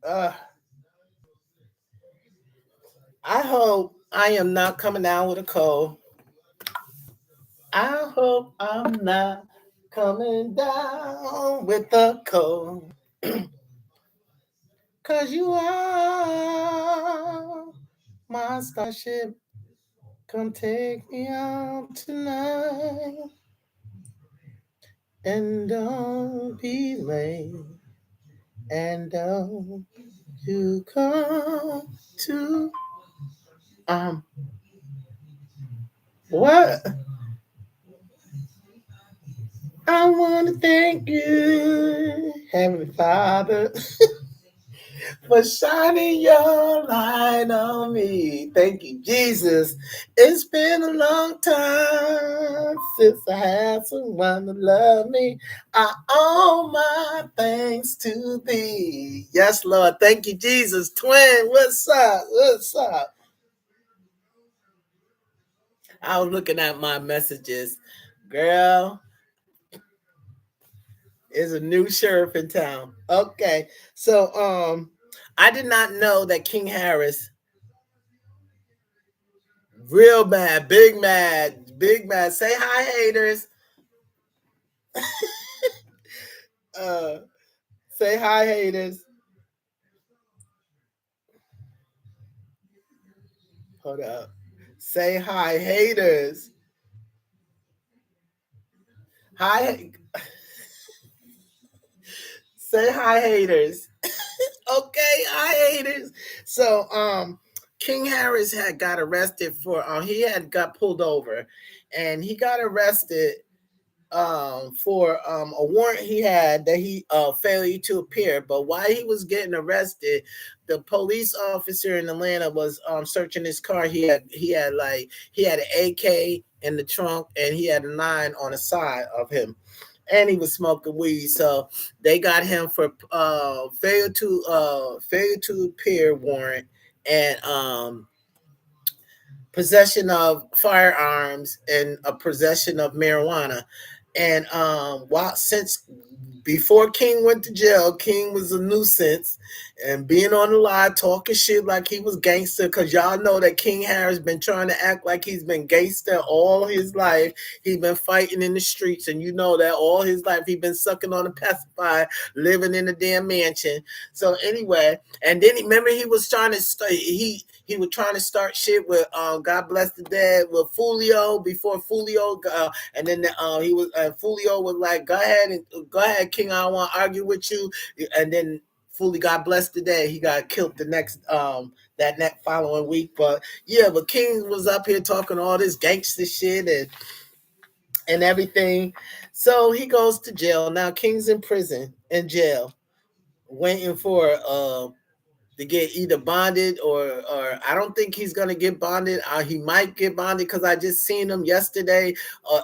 Uh, I hope I am not coming down with a cold. I hope I'm not coming down with a cold. Cause you are my starship. Come take me out tonight. And don't be late. And don't you come to um what? I wanna thank you, Heavenly Father, for shining your light on me. Thank you, Jesus. It's been a long time since I had someone to love me. I owe my thanks to thee. Yes, Lord. Thank you, Jesus. Twin, what's up? What's up? I was looking at my messages. Girl, is a new sheriff in town. Okay. So I did not know that King Harris real mad, big mad, big mad. Say hi, haters. Uh say hi, haters. Hold up. Say hi, haters. Hi. Say hi, haters. Okay, hi, haters. So King Harris had got arrested for he had got pulled over and he got arrested for a warrant he had that he failure to appear. But while he was getting arrested, the police officer in Atlanta was searching his car. He had an AK in the trunk and he had a 9 on the side of him. And he was smoking weed, so they got him for failure to appear warrant and possession of firearms and a possession of marijuana. And while since before King went to jail, King was a nuisance and being on the live talking shit like he was gangster. Cause y'all know that King Harris been trying to act like he's been gangster all his life. He's been fighting in the streets, and you know that all his life he been sucking on a pacifier, living in a damn mansion. So anyway, and then remember he was trying to he was trying to start shit with God bless the dead with Fulio before Fulio and then he was Fulio was like go ahead King, I don't want to argue with you. And then fully God bless the day he got killed the next that next following week. But yeah, but King was up here talking all this gangster shit and everything. So he goes to jail. Now King's in prison in jail waiting for to get either bonded or I don't think he's gonna get bonded. He might get bonded because I just seen him yesterday.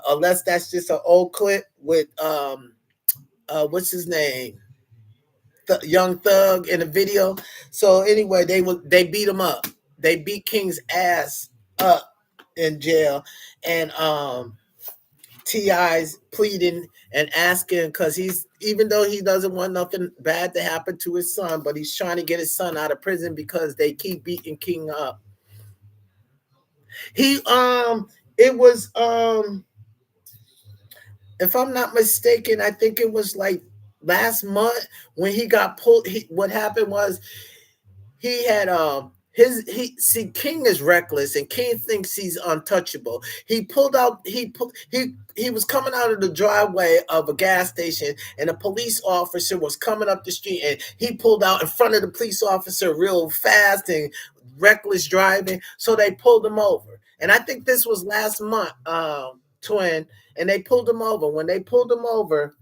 Unless that's just an old clip with what's his name, Young Thug in the video. So anyway, they beat him up. They beat King's ass up in jail, and Ti's pleading and asking because he's even though he doesn't want nothing bad to happen to his son, but he's trying to get his son out of prison because they keep beating King up. He it was if I'm not mistaken, I think it was like last month when he got pulled. What happened was he had he see King is reckless and King thinks he's untouchable. He pulled out he was coming out of the driveway of a gas station and a police officer was coming up the street and he pulled out in front of the police officer real fast and reckless driving. So they pulled him over. And I think this was last month, twin, and they pulled him over. When they pulled him over,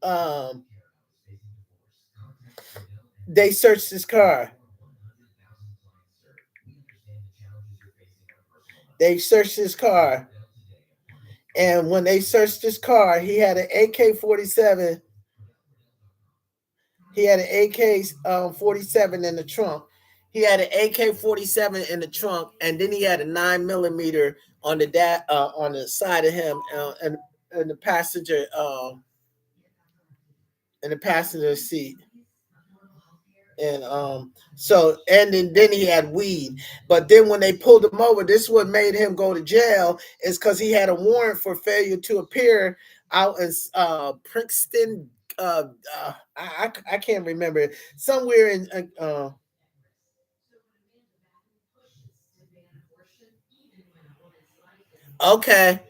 um, they searched his car. They searched his car, and when they searched his car, he had an AK-47. He had an AK-47 in the trunk. He had an AK-47 in the trunk, and then he had a 9mm on the side of him, and the passenger in the passenger seat. And so then he had weed. But then when they pulled him over, this is what made him go to jail, is because he had a warrant for failure to appear out in Princeton. I can't remember, somewhere in okay,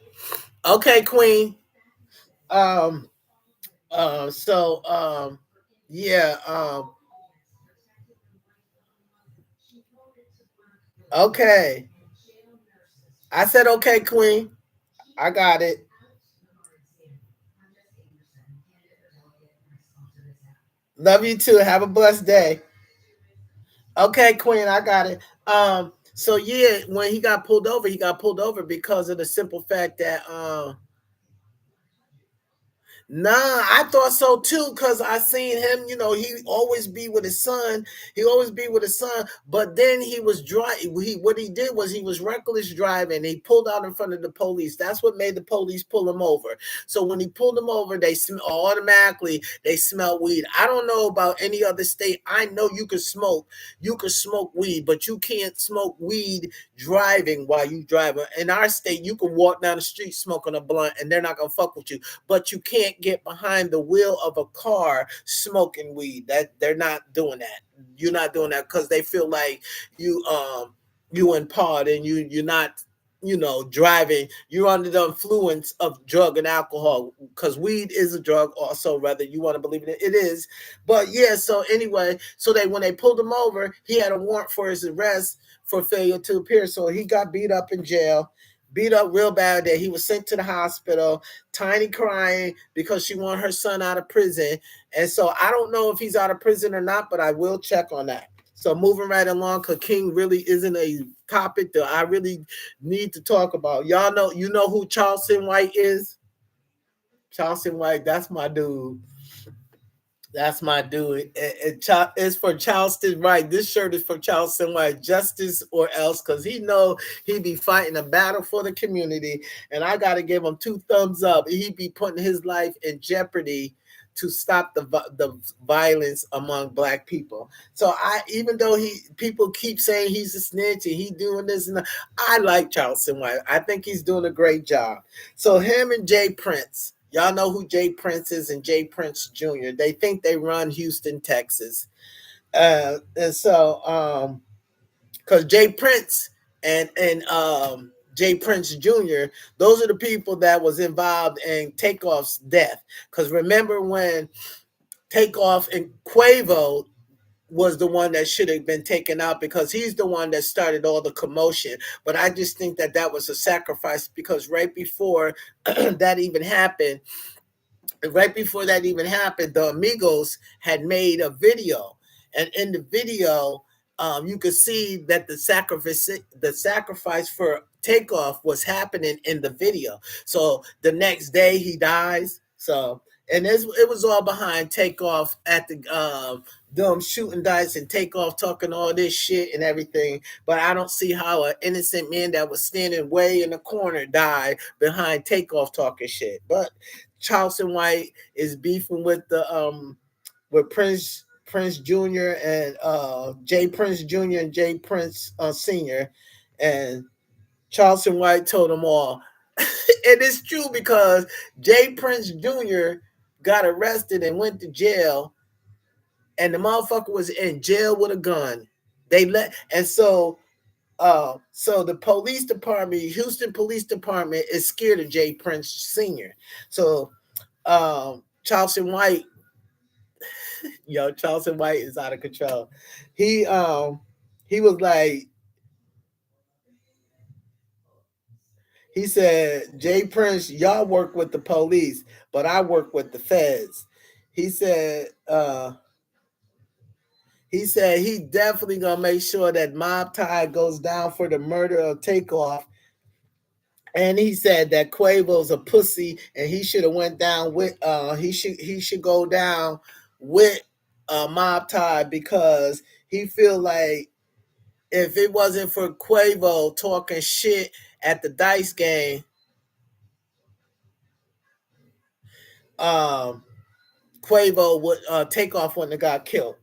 okay, Queen. Um so yeah, okay. I said okay, Queen. I got it. Love you too. Have a blessed day. Okay, Queen, I got it. So yeah, when he got pulled over because of the simple fact that nah, I thought so too, because I seen him, he always be with his son. He always be with his son. But then he was driving. What he did was he was reckless driving. He pulled out in front of the police. That's what made the police pull him over. So when he pulled him over, automatically they smell weed. I don't know about any other state. I know you could smoke weed, but you can't smoke weed driving while you drive. In our state, you can walk down the street smoking a blunt and they're not gonna fuck with you, but you can't get behind the wheel of a car smoking weed. That they're not doing that. You're not doing that because they feel like you in pod and you're not driving. You're under the influence of drug and alcohol, because weed is a drug also, whether you want to believe it is. But yeah, so anyway, so when they pulled him over, he had a warrant for his arrest for failure to appear. So he got beat up in jail, beat up real bad, that he was sent to the hospital. Tiny crying because she wanted her son out of prison. And so I don't know if he's out of prison or not, but I will check on that. So moving right along, because King really isn't a topic that I really need to talk about. Y'all know, who Charleston White is? Charleston White, that's my dude. That's my dude. It's for Charleston White. This shirt is for Charleston White. Justice or else, because he know he be fighting a battle for the community, and I got to give him two thumbs up. He be putting his life in jeopardy to stop the violence among Black people. So even though people keep saying he's a snitch and he doing this and that, I like Charleston White. I think he's doing a great job. So him and Jay Prince. Y'all know who Jay Prince is and Jay Prince Jr. They think they run Houston, Texas. And so because Jay Prince and Jay Prince Jr., those are the people that was involved in Takeoff's death. Because remember when Takeoff and Quavo was the one that should have been taken out, because he's the one that started all the commotion. But I just think that was a sacrifice, because right before that even happened, the Amigos had made a video, and in the video, you could see that the sacrifice for Takeoff was happening in the video. So the next day he dies. So it was all behind Takeoff at the them shooting dice and Takeoff talking all this shit and everything. But I don't see how an innocent man that was standing way in the corner died behind Takeoff talking shit. But Charleston White is beefing with Prince Jr. and Jay Prince Jr. and Jay Prince Sr. And Charleston White told them all. It is true, because Jay Prince Jr. got arrested and went to jail, and the motherfucker was in jail with a gun. So the police department, Houston Police Department, is scared of Jay Prince Sr. So Charleston White, Charleston White is out of control. He was like, he said, Jay Prince, y'all work with the police, but I work with the feds. He said, he definitely gonna make sure that Mob Tie goes down for the murder of Takeoff. And he said that Quavo's a pussy, and he should have went down with he should go down with Mob Tie, because he feel like if it wasn't for Quavo talking shit at the dice game, um, Quavo would take off when the guy killed.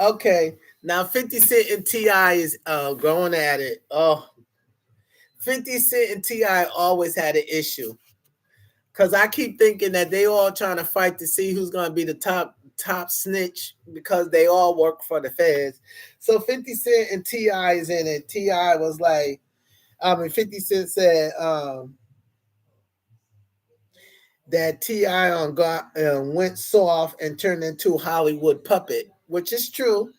Okay, now 50 Cent and T.I. is going at it. Oh, 50 Cent and T.I. always had an issue. Cause I keep thinking that they all trying to fight to see who's gonna be the top snitch because they all work for the feds. So 50 Cent and T.I. is in it. T.I. was like, 50 Cent said that T.I. on got went soft and turned into a Hollywood puppet, which is true.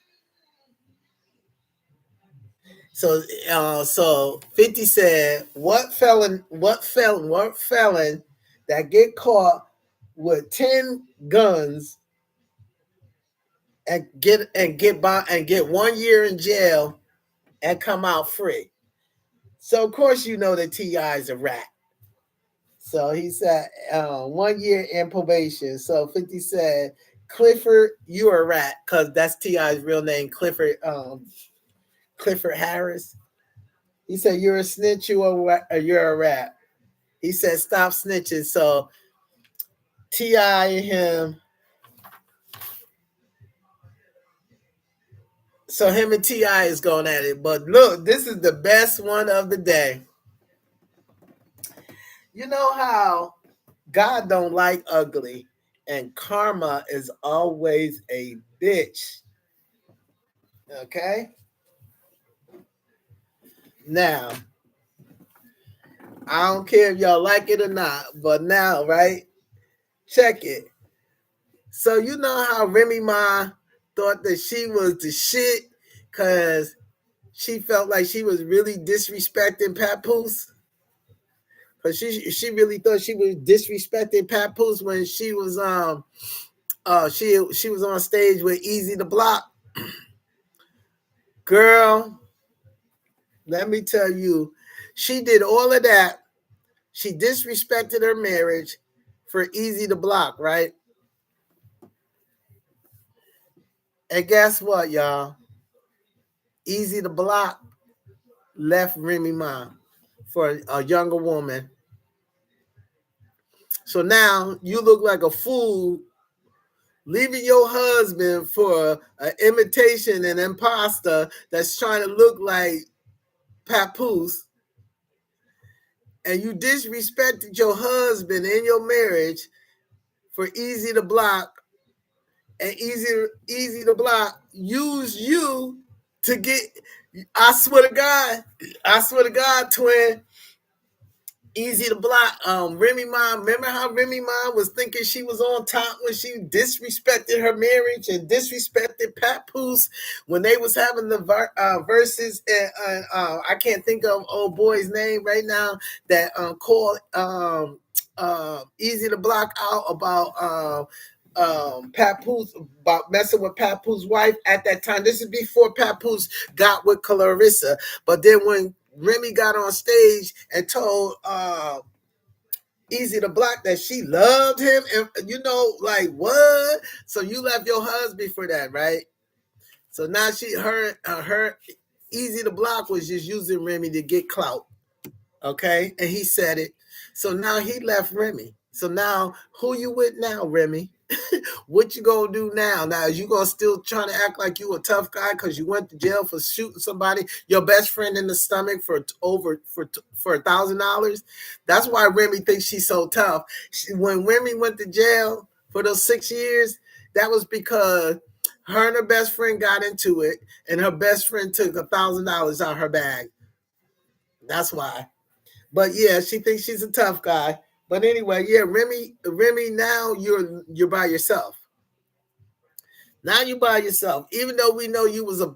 So 50 said, what felon that get caught with 10 guns and get 1 year in jail and come out free. So of course you know that T.I. is a rat. So he said 1 year in probation. So 50 said, Clifford, you're a rat, because that's T.I.'s real name, Clifford Harris. He said, you're a snitch, you're a rat. He said, stop snitching. So T.I. and him, so him and T.I. is going at it. But look, this is the best one of the day. You know how God don't like ugly, and karma is always a bitch. Okay? Now, I don't care if y'all like it or not, but now, right? Check it. So you know how Remy Ma thought that she was the shit because she felt like she was really disrespecting Papoose? Because she really thought she was disrespecting Papoose when she was she was on stage with Easy the Block. Girl, let me tell you, she did all of that. She disrespected her marriage for Easy to Block, right? And guess what, y'all? Easy to Block left Remy Ma for a younger woman. So now you look like a fool leaving your husband for an imitation and imposter that's trying to look like Papoose, and you disrespected your husband in your marriage for Easy to Block, and Easy to Block use you to get. I swear to God, twin. Easy to Block. Remy Ma. Remember how Remy Ma was thinking she was on top when she disrespected her marriage and disrespected Papoose when they was having the verses. And I can't think of old boy's name right now that called Easy to Block out about Papoose, about messing with Papoose' wife at that time. This is before Papoose got with Clarissa. But then when Remy got on stage and told Easy to Block that she loved him, and you know, like what? So you left your husband for that, right? So now her Easy to Block was just using Remy to get clout. Okay, and he said it. So now he left Remy. So now who you with now, Remy? What you gonna do now? Now is you gonna still trying to act like you a tough guy because you went to jail for shooting somebody, your best friend in the stomach for $1,000? That's why Remy thinks she's so tough. When Remy went to jail for those 6 years, that was because her and her best friend got into it, and her best friend took $1,000 out of her bag. That's why. But yeah, she thinks she's a tough guy. But anyway, yeah, Remy, now you're by yourself. Now you by yourself. Even though we know you was a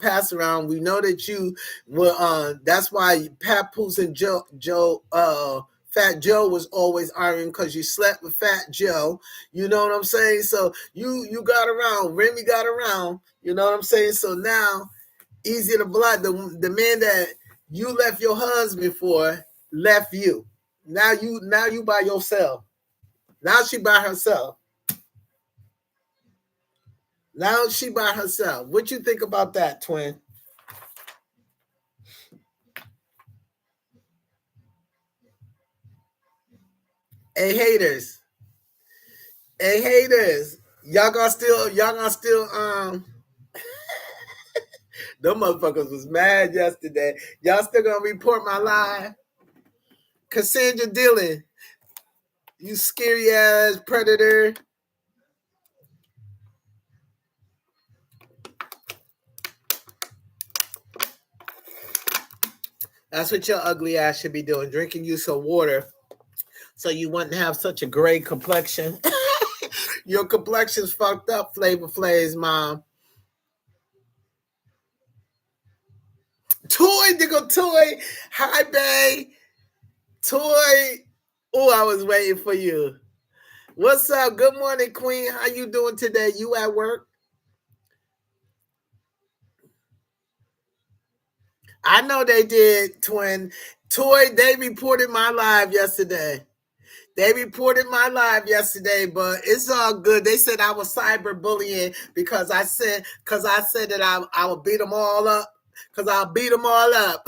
pass around, we know that you were. That's why Papoose and Fat Joe was always arguing because you slept with Fat Joe. You know what I'm saying? So you got around. Remy got around. You know what I'm saying? So now, Easy to Block, the man that you left your husband for left you. Now you by yourself. Now she by herself. Now she by herself. What you think about that, twin? Hey, haters. Hey haters, y'all gonna still them motherfuckers was mad yesterday. Y'all still gonna report my live? Cassandra Dillon, you scary ass predator. That's what your ugly ass should be doing. Drinking you some water so you wouldn't have such a gray complexion. Your complexion's fucked up, Flavor Flav's mom. Toy, nigga, Toy. Hi, babe. Toy. Oh, I was waiting for you. What's up? Good morning, Queen. How you doing today? You at work? I know they did, twin. Toy, they reported my live yesterday. They reported my live yesterday, but it's all good. They said I was cyberbullying because I said that I would beat them all up. Because I'll beat them all up.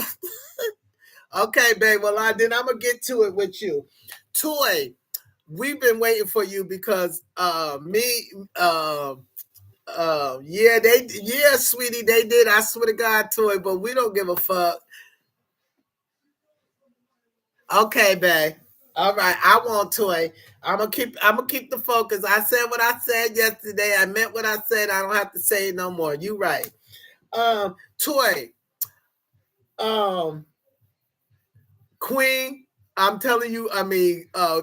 Okay, babe. Well, then I'm gonna get to it with you. Toy, we've been waiting for you because yeah, sweetie, they did. I swear to God, Toy, but we don't give a fuck. Okay, babe. All right, I want Toy. I'm gonna keep the focus. I said what I said yesterday. I meant what I said. I don't have to say it no more. You right. Toy, um, Queen, I'm telling you,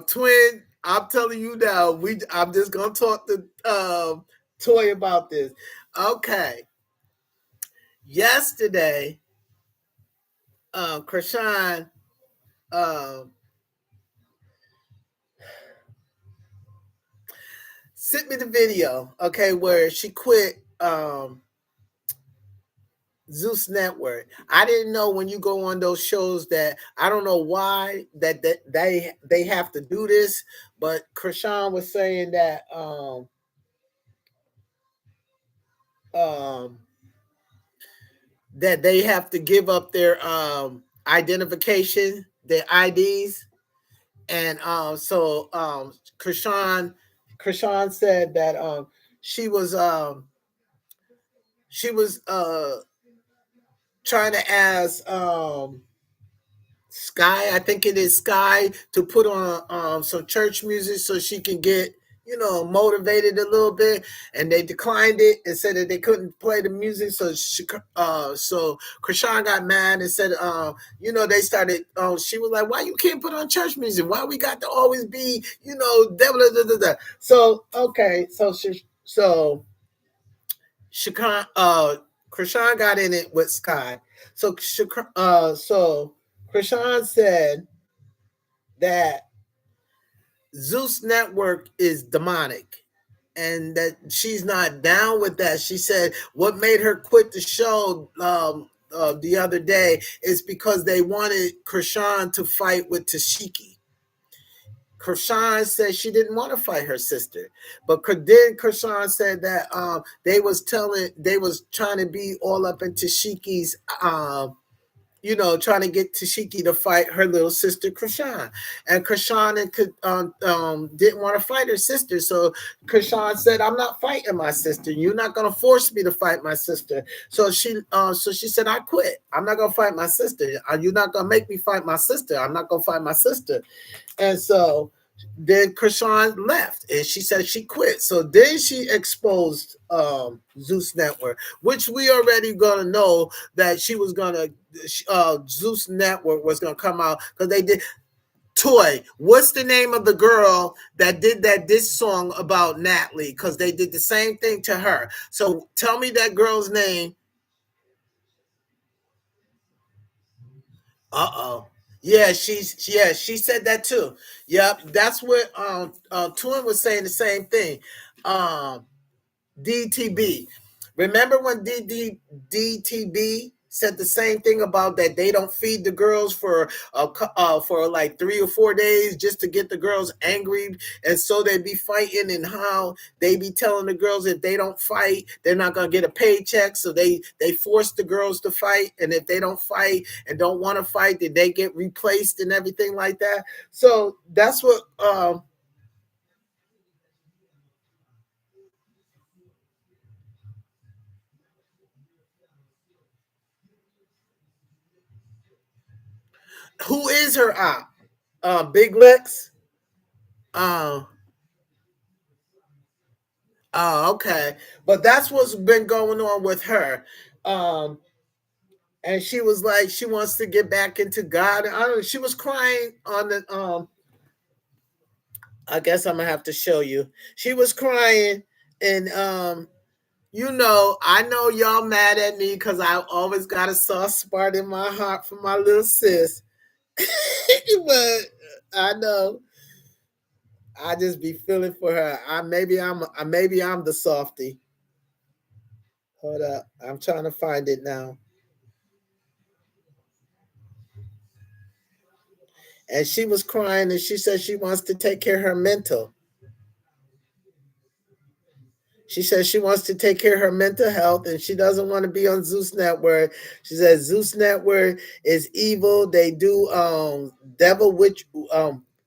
twin, I'm telling you now, I'm just gonna talk to Toy about this. Okay. Yesterday, Krishan um sent me the video, okay, where she quit Zeus Network. I didn't know when you go on those shows that I don't know why that they have to do this, but Krishan was saying that um that they have to give up their identification, their IDs, and Krishan said that she was um she was trying to ask Sky, I think it is Sky, to put on some church music so she can get, motivated a little bit, and they declined it and said that they couldn't play the music. So Krishan got mad and said, they started. She was like, "Why you can't put on church music? Why we got to always be, da, da, da, da, da." So okay, Shakan, Krishan got in it with Sky. So Krishan said that Zeus Network is demonic and that she's not down with that. She said what made her quit the show the other day is because they wanted Krishan to fight with Tashiki. Krishan said she didn't want to fight her sister, but then Krishan said that they was trying to be all up in Tashiki's trying to get Tashiki to fight her little sister Krishan, and Krishan didn't want to fight her sister, so Krishan said, "I'm not fighting my sister. You're not gonna force me to fight my sister." So she said, "I quit. I'm not gonna fight my sister. You're not gonna make me fight my sister. I'm not gonna fight my sister." And so then Krishan left and she said she quit. So then she exposed Zeus Network, which we already gonna know that she was gonna Zeus Network was gonna come out because they did. Toy, what's the name of the girl that did this song about Natalie? Because they did the same thing to her. So tell me that girl's name. Uh-oh. She said that too. Yep, that's what Twin was saying the same thing. Um DTB. Remember when DTB said the same thing about that they don't feed the girls for like 3 or 4 days just to get the girls angry, and so they be fighting, and how they be telling the girls if they don't fight they're not gonna get a paycheck, so they force the girls to fight, and if they don't fight and don't want to fight then they get replaced and everything like that. So that's what Who is her op? Big Lex. Oh, okay. But that's what's been going on with her. Um, and she was like, she wants to get back into God. I don't know. She was crying on the. I guess I'm gonna have to show you. She was crying, and I know y'all mad at me because I always got a soft spot in my heart for my little sis. But I know I just be feeling for her. Maybe I'm the softy. Hold up, I'm trying to find it now. And she was crying, and she said she wants to take care of her mental. She says she wants to take care of her mental health and she doesn't want to be on Zeus Network. She says Zeus Network is evil. They do um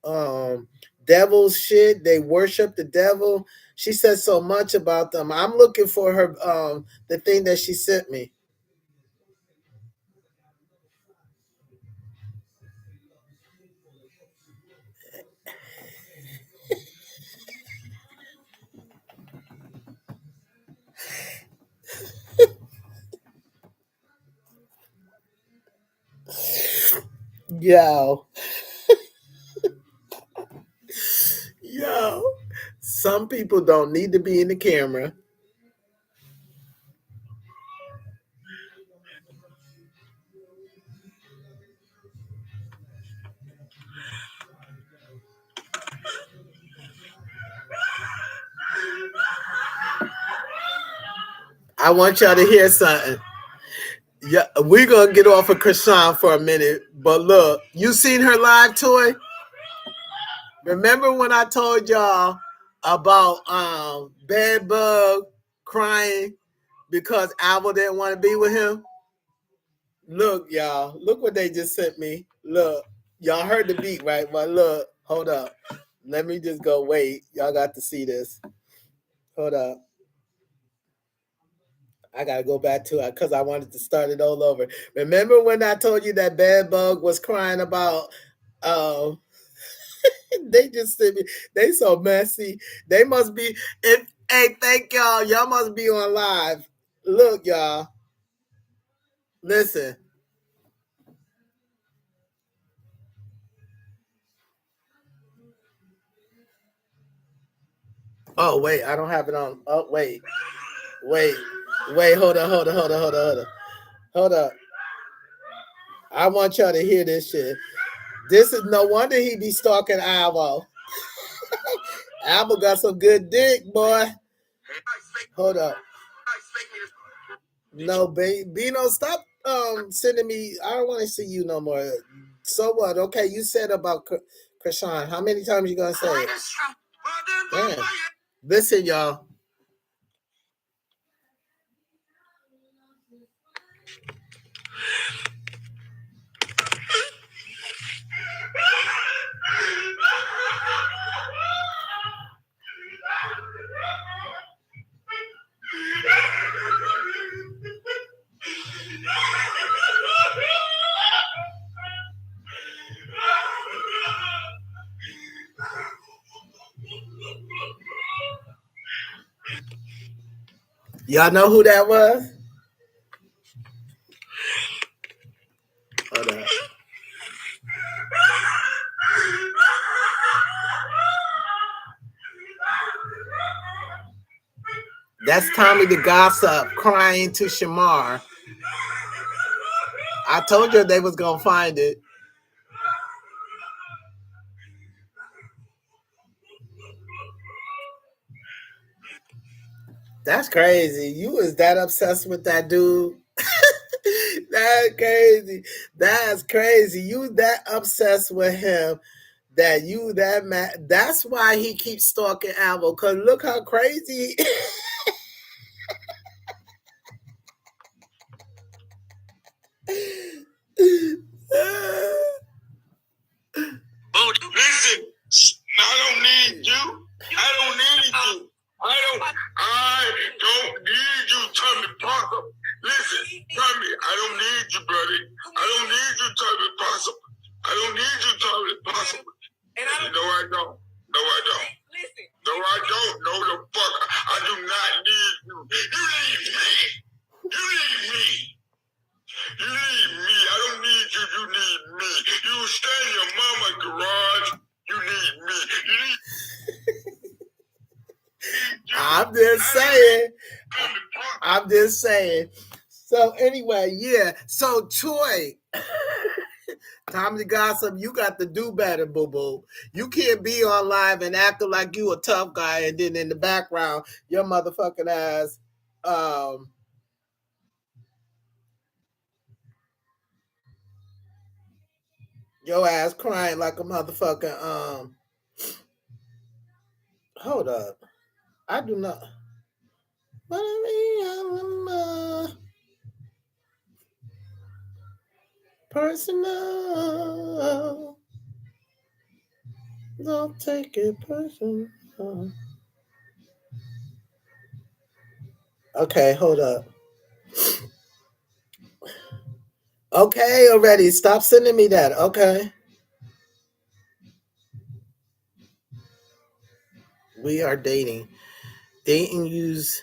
um devil shit. They worship the devil. She said so much about them. I'm looking for her the thing that she sent me. Yo, yo. Some people don't need to be in the camera. I want y'all to hear something. Yeah, we're gonna get off of Krishan for a minute, but look, you seen her live toy? Remember when I told y'all about Bad Bug crying because Alva didn't want to be with him? Look, y'all, look what they just sent me. Look, y'all heard the beat, right? But look, hold up. Let me just go wait. Y'all got to see this. Hold up. I gotta go back to it because I wanted to start it all over. Remember when I told you that Bad Bug was crying about um they just sent me. They so messy. They must be. If hey, thank y'all. Y'all must be on live. Look, y'all. Listen. Oh wait, I don't have it on. Oh wait, wait. Hold on, hold on, hold on, hold on, hold on, hold up. I want y'all to hear this shit. This is no wonder he be stalking Alvo. Alvo got some good dick, boy. Hold up. No, Bino, stop sending me. I don't want to see you no more. So what? Okay, you said about Krishan. How many times you gonna say it? Damn. Listen, y'all. Y'all know who that was? Hold on. That's Tommy the Gossip crying to Shamar. I told you they was gonna find it. That's crazy. You was that obsessed with that dude? That's crazy. That's crazy. You that obsessed with him that you that mad. That's why he keeps stalking Alvo. Cause look how crazy. Listen, I don't need you. I don't need you. I don't need you, Tommy Parker. Listen, Tommy, I don't need you, buddy. I don't need you, Tommy Parker. I'm just saying. I'm just saying. So anyway, yeah. So Troy, Tommy Gossip, you got to do better, boo boo. You can't be on live and acting like you a tough guy, and then in the background, your motherfucking ass, um, your ass crying like a motherfucking Hold up, I do not. But I mean, I'm personal. Don't take it personal. Okay, hold up. Okay, already. Stop sending me that. Okay. We are dating. Dating uses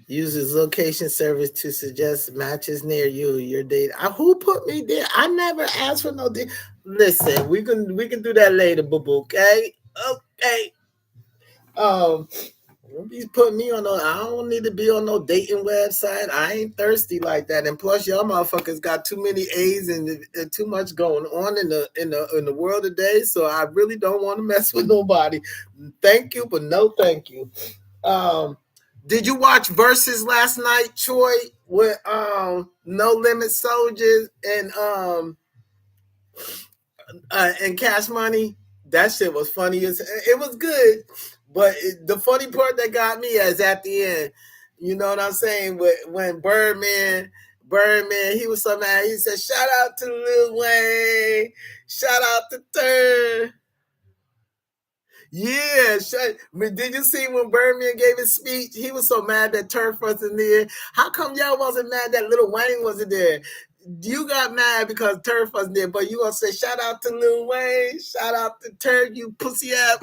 location service to suggest matches near you. Your date. Who put me there? I never asked for no date. Listen, we can do that later, boo boo. Okay. Okay. Um, He's putting me on no. I don't need to be on no dating website. I ain't thirsty like that. And plus, y'all motherfuckers got too many A's and too much going on in the world today. So I really don't want to mess with nobody. Thank you, but no, thank you. Um, did you watch Versus last night, Troy? With No Limit Soldiers and Cash Money? That shit was funny as it was good, but the funny part that got me is at the end. You know what I'm saying? When Birdman, he was so mad. He said, "Shout out to Lil Wayne, shout out to Turn." Yeah, did you see when Birdman gave his speech? He was so mad that Turf wasn't there. How come y'all wasn't mad that Lil Wayne wasn't there? You got mad because Turf wasn't there, but you gonna say shout out to Lil Wayne, shout out to Turf, you pussy ass.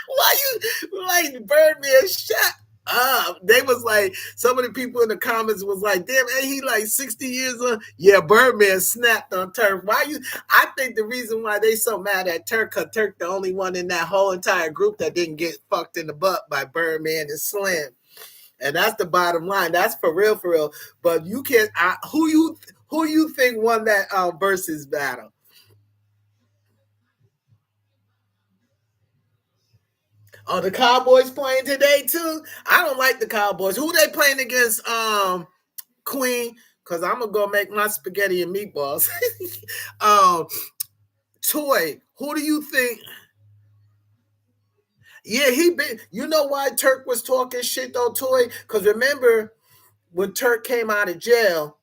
Why you like Birdman? Shut up. They was like, some of the people in the comments was like, damn, ain't he like 60 years old? Yeah, Birdman snapped on Turf. Why you? I think the reason why they so mad at Turk, cause Turk the only one in that whole entire group that didn't get fucked in the butt by Birdman and Slim. And that's the bottom line. That's for real, for real. But you can't. Who you think won that versus battle? Oh, the Cowboys playing today too. I don't like the Cowboys. Who they playing against? Queen. Cause I'm gonna go make my spaghetti and meatballs. um, Toy. Who do you think? Yeah, he been. You know why Turk was talking shit though, Toy? Cause remember when Turk came out of jail,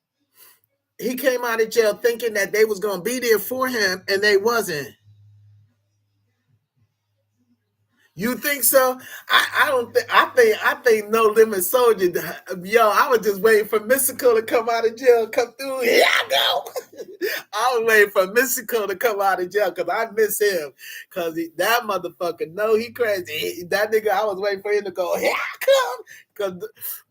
he came out of jail thinking that they was gonna be there for him, and they wasn't. You think so? I don't think. I think No Limit Soldier. Yo, I was just waiting for Mystical to come out of jail, come through. Here I go. I was waiting for Mystical to come out of jail because I miss him. Because that motherfucker, no, he crazy. That nigga, I was waiting for him to go. Here I come.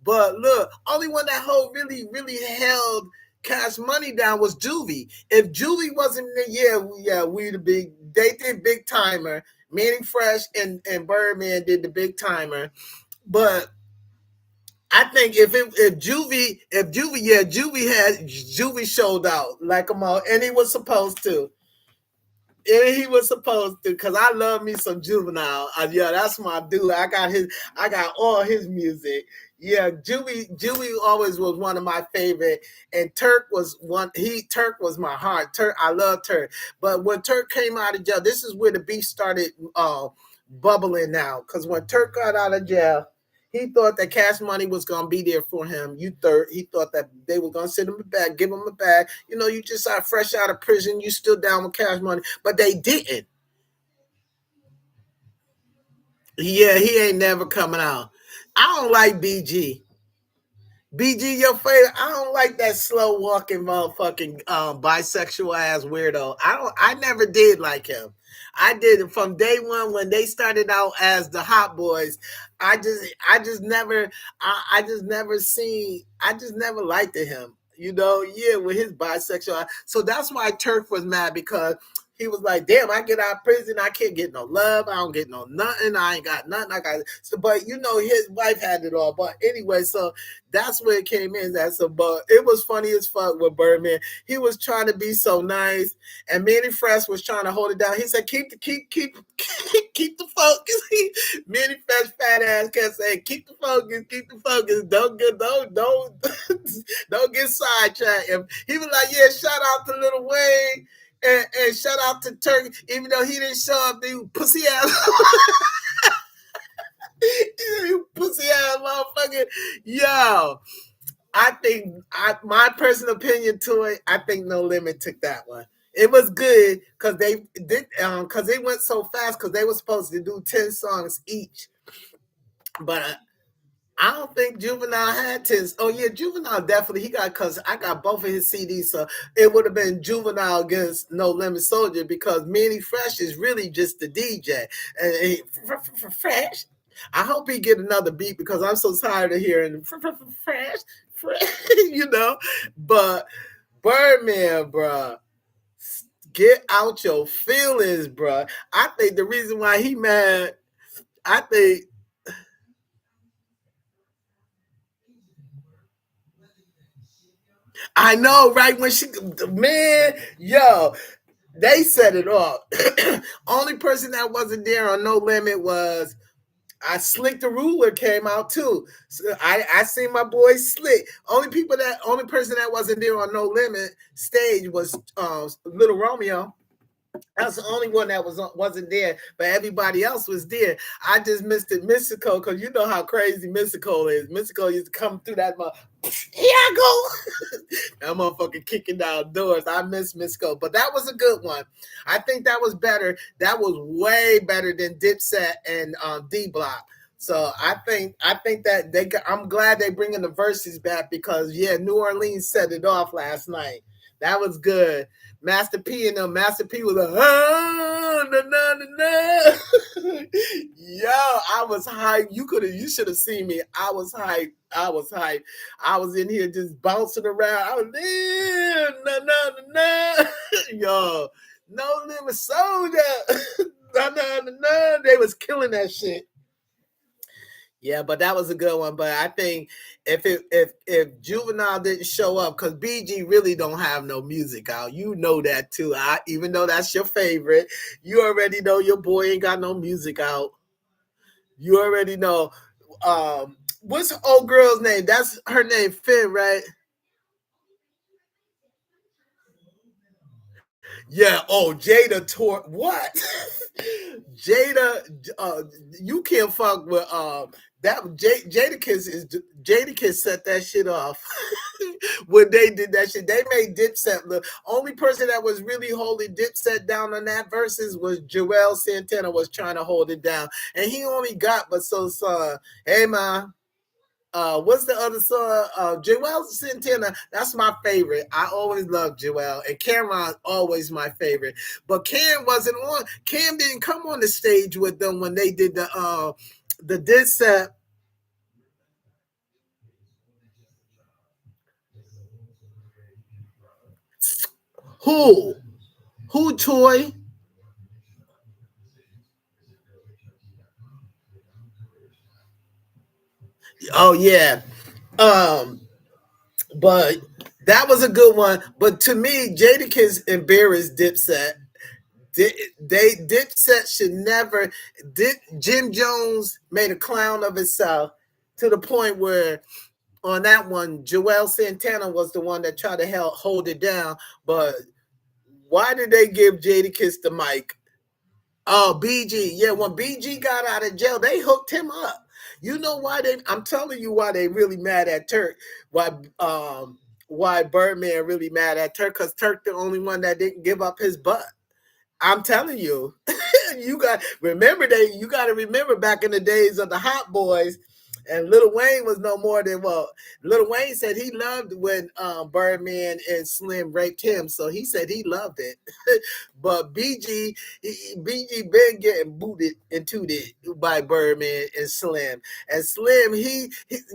But look, only one that hold really held Cash Money down was Juvie. If Juvie wasn't there, we'd have been. They did Big Timer. Manning Fresh and Birdman did the Big Timer, but I think Juvie showed out like a mo, and he was supposed to. And he was supposed to, because I love me some Juvenile. Yeah, that's my dude. I got all his music. Yeah, Juvie always was one of my favorite, and Turk was one. Turk was my heart. Turk, I love Turk. But when Turk came out of jail, this is where the beef started bubbling now. Because when Turk got out of jail, he thought that Cash Money was gonna be there for him. He thought that they were gonna send him a bag, give him a bag. You know, you just are fresh out of prison, you still down with Cash Money, but they didn't. Yeah, he ain't never coming out. I don't like BG. BG, your favorite? I don't like that slow walking motherfucking bisexual ass weirdo. I never did like him. I did it from day one when they started out as the Hot Boys. I just never liked him. You know, yeah, with his bisexual. So that's why Turk was mad because he was like, damn, I get out of prison, I can't get no love, I don't get no nothing, I ain't got nothing, I got so, but you know his wife had it all. But anyway, so that's where it came in. That's a but it was funny as fuck with Birdman. He was trying to be so nice, and Manny Fresh was trying to hold it down. He said, keep the focus. Manny Fresh fat ass kept saying, keep the focus, don't don't get sidetracked. And he was like, yeah, shout out to Lil Wayne. And shout out to Turkey, even though he didn't show up, the pussy ass, you pussy ass motherfucker. Yo, I think my personal opinion to it, I think No Limit took that one. It was good because they did because it went so fast because they were supposed to do 10 songs each. But I don't think Juvenile had 10. Oh yeah, Juvenile definitely he got because I got both of his CDs, so it would have been Juvenile against No Limit Soldier because Manny Fresh is really just the DJ. And Fresh. I hope he get another beat because I'm so tired of hearing Fresh, you know. But Birdman, bruh, get out your feelings, bruh. I think the reason why he mad, I think I know, right? When she, man, yo, they set it off. Only person that wasn't there on No Limit was I Slick the Ruler came out too. So I seen my boy Slick. Only person that wasn't there on No Limit stage was Little Romeo. That's the only one that wasn't there, but everybody else was there. I just missed it, Mystico, because you know how crazy Mystico is. Mystico used to come through that here I go. That motherfucker kicking down doors. I miss Mystico, but that was a good one. I think that was better. That was way better than Dipset and D Block. So I think that I'm glad they bringing the verses back because yeah, New Orleans set it off last night. That was good. Master P and them. Master P was like, na, na, na, na. Yo, I was hyped. You should have seen me. I was hyped. I was hyped. I was in here just bouncing around. I was na na na na. Yo, No Limit Soldier. Na na na na. They was killing that shit. Yeah, but that was a good one. But I think if Juvenile didn't show up, because BG really don't have no music out, you know that too. Even though that's your favorite, you already know your boy ain't got no music out. You already know. What's old girl's name? That's her name, Finn, right? Yeah. Oh, Jada tore what? Jada, you can't fuck with that. Jada Kiss set that shit off when they did that shit. They made Dipset. The only person that was really holding Dipset down on that verses was Joel Santana was trying to hold it down, and he only got but so son. Hey man, what's the other song? Joel Santana. That's my favorite. I always love Joel, and Cameron's always my favorite. But Cam wasn't on. Cam didn't come on the stage with them when they did the diss set. Who? Who? Toy? Oh yeah. Um, but that was a good one. But to me, Jadakiss embarrassed Dipset. Dipset should never. Jim Jones made a clown of himself to the point where on that one, Joel Santana was the one that tried to hold it down. But why did they give Jadakiss the mic? Oh, BG. Yeah, when BG got out of jail, they hooked him up. You know why they I'm telling you why they really mad at Turk. Why Birdman really mad at Turk, because Turk the only one that didn't give up his butt. I'm telling you, you got to remember back in the days of the Hot Boys, and Lil Wayne was no more than Lil Wayne said he loved when Birdman and Slim raped him, so he said he loved it. But BG been getting booted and tooted by Birdman and Slim. And Slim, you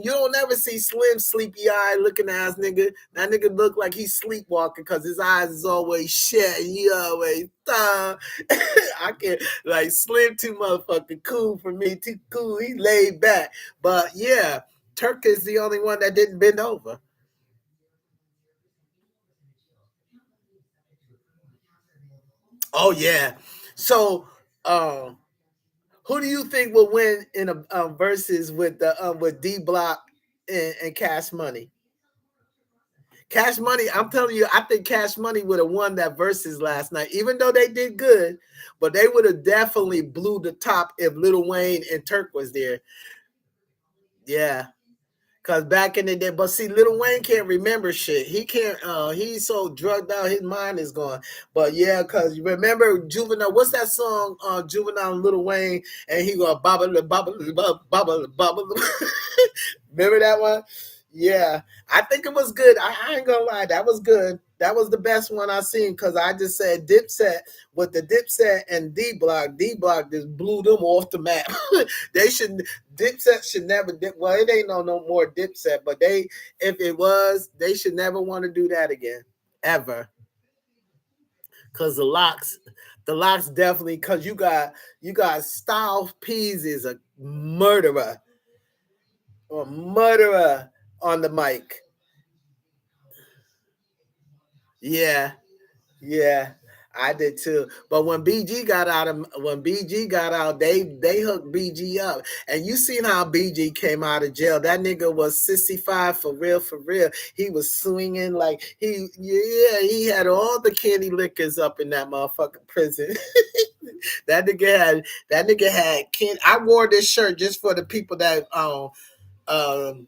don't ever see Slim sleepy eye looking ass nigga. That nigga look like he's sleepwalking because his eyes is always shut and he always I can like Slim too motherfucking cool for me, too cool. He laid back, but yeah, Turk is the only one that didn't bend over. Oh yeah, so um, who do you think will win in a versus with D Block and Cash Money? Cash Money, I'm telling you, I think Cash Money would have won that versus last night, even though they did good, but they would have definitely blew the top if Lil Wayne and Turk was there. Yeah. Cause back in the day, but see, Lil Wayne can't remember shit. He can't. He's so drugged out, his mind is gone. But yeah, cause you remember Juvenile. What's that song? Juvenile and Lil Wayne, and he go bubble bubble bubble bubble bubble. Remember that one? Yeah, I think it was good. I ain't gonna lie, that was good. That was the best one I seen because I just said Dipset with the Dipset and D Block. D Block just blew them off the map. They should Dipset should never dip. Well, it ain't no more Dipset, but they if it was, they should never want to do that again ever. Cause the locks definitely. Cause you got Styles P's is a murderer or murderer on the mic. Yeah, yeah, I did too. But when BG got out, they hooked BG up. And you seen how BG came out of jail. That nigga was 65 for real, for real. He was swinging like he had all the candy liquors up in that motherfucking prison. that nigga had can I wore this shirt just for the people that um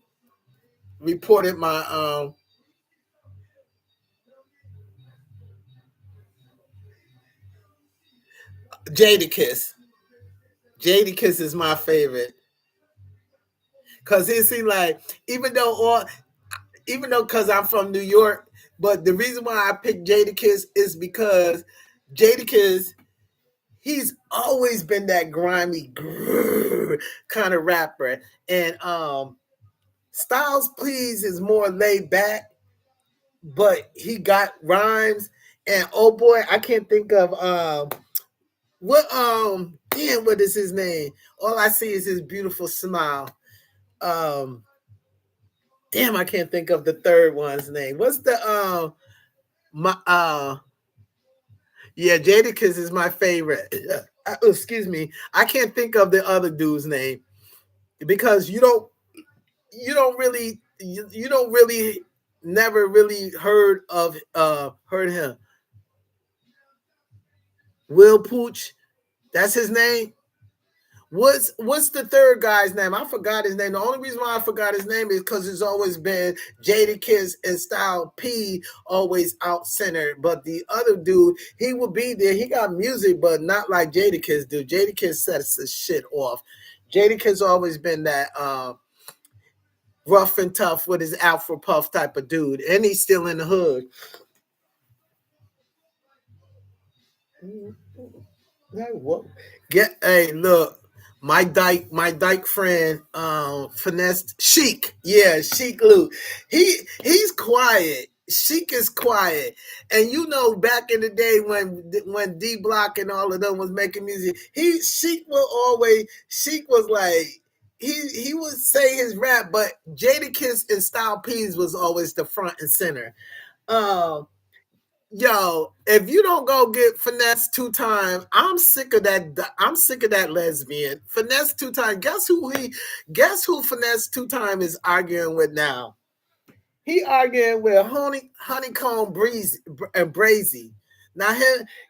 reported my Jadakiss. Jadakiss is my favorite. Cause it seemed like even though all even though because I'm from New York, but the reason why I picked Jadakiss is because Jadakiss, he's always been that grimy kind of rapper. And Styles Please is more laid back, but he got rhymes. And oh boy, I can't think of what damn, what is his name? All I see is his beautiful smile. Um Damn, I can't think of the third one's name. What's the my yeah, Jadakiss is my favorite. Excuse me. I can't think of the other dude's name because you don't really never really heard him. Will Pooch, that's his name. What's the third guy's name? I forgot his name. The only reason why I forgot his name is because it's always been Jadakiss and Style P always out centered. But the other dude, he will be there. He got music, but not like Jadakiss do. Jadakiss sets the shit off. Jadakiss always been that rough and tough with his Alpha Puff type of dude, and he's still in the hood. Like, what? Get hey, look, my dyke friend, finessed Sheik. Yeah, Sheik Luke. He's quiet. Sheik is quiet, and you know, back in the day when D Block and all of them was making music, Sheik was like he would say his rap, but Jadakiss and Style P's was always the front and center. Um, Yo, if you don't go get finesse 2 times, I'm sick of that. I'm sick of that lesbian. Finesse 2 times. Guess who finesse 2 times is arguing with now? He arguing with Honeycomb Breezy and Brazy. Now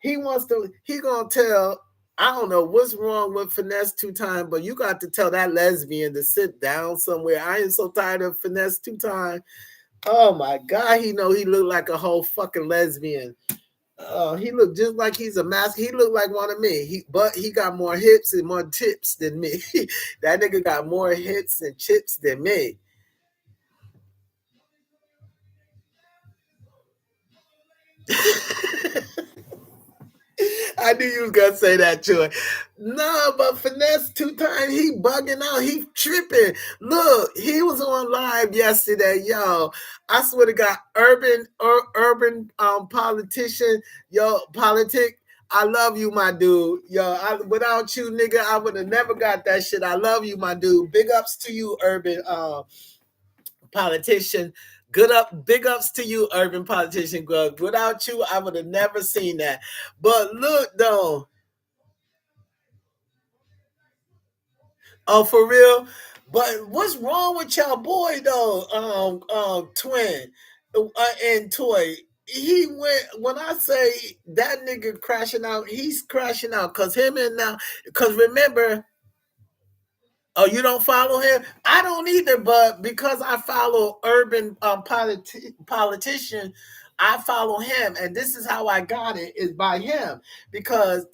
he wants to. He gonna tell. I don't know what's wrong with finesse 2 times, but you got to tell that lesbian to sit down somewhere. I am so tired of finesse 2 times. Oh my god, he know he looked like a whole fucking lesbian. He looked just like he's a mask. He looked like one of me. But he got more hips and more tips than me. That nigga got more hits and chips than me. I knew you was gonna say that, Joy. No, but finesse 2 times, he bugging out, he tripping. Look, he was on live yesterday, yo. I swear to God, urban politician, yo, politic. I love you, my dude. Yo, without you, nigga, I would have never got that shit. I love you, my dude. Big ups to you, urban politician. Big ups to you, urban politician. Grub. Without you, I would have never seen that. But look, though. Oh, for real? But what's wrong with y'all boy though? Twin and Toy. He went when I say that nigga crashing out, he's crashing out because him and now because remember. Oh, you don't follow him? I don't either, but because I follow urban politician, I follow him, and this is how I got it is by him because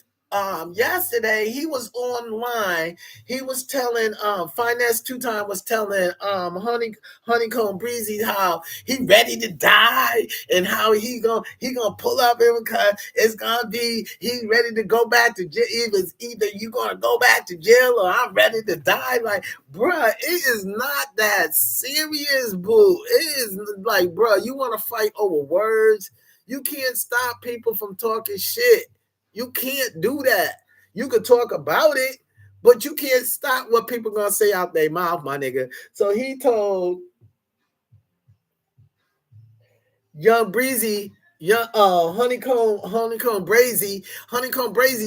yesterday he was online. He was telling Finance Two Time was telling Honeycomb Breezy how he ready to die and how he gonna pull up him because it's gonna be he ready to go back to jail. Either you gonna go back to jail or I'm ready to die. Like, bruh, it is not that serious, boo. It is like, bruh, you want to fight over words? You can't stop people from talking shit. You can't do that. You can talk about it, but you can't stop what people gonna say out their mouth, my nigga. So he told Young Breezy, young Honeycomb Brazy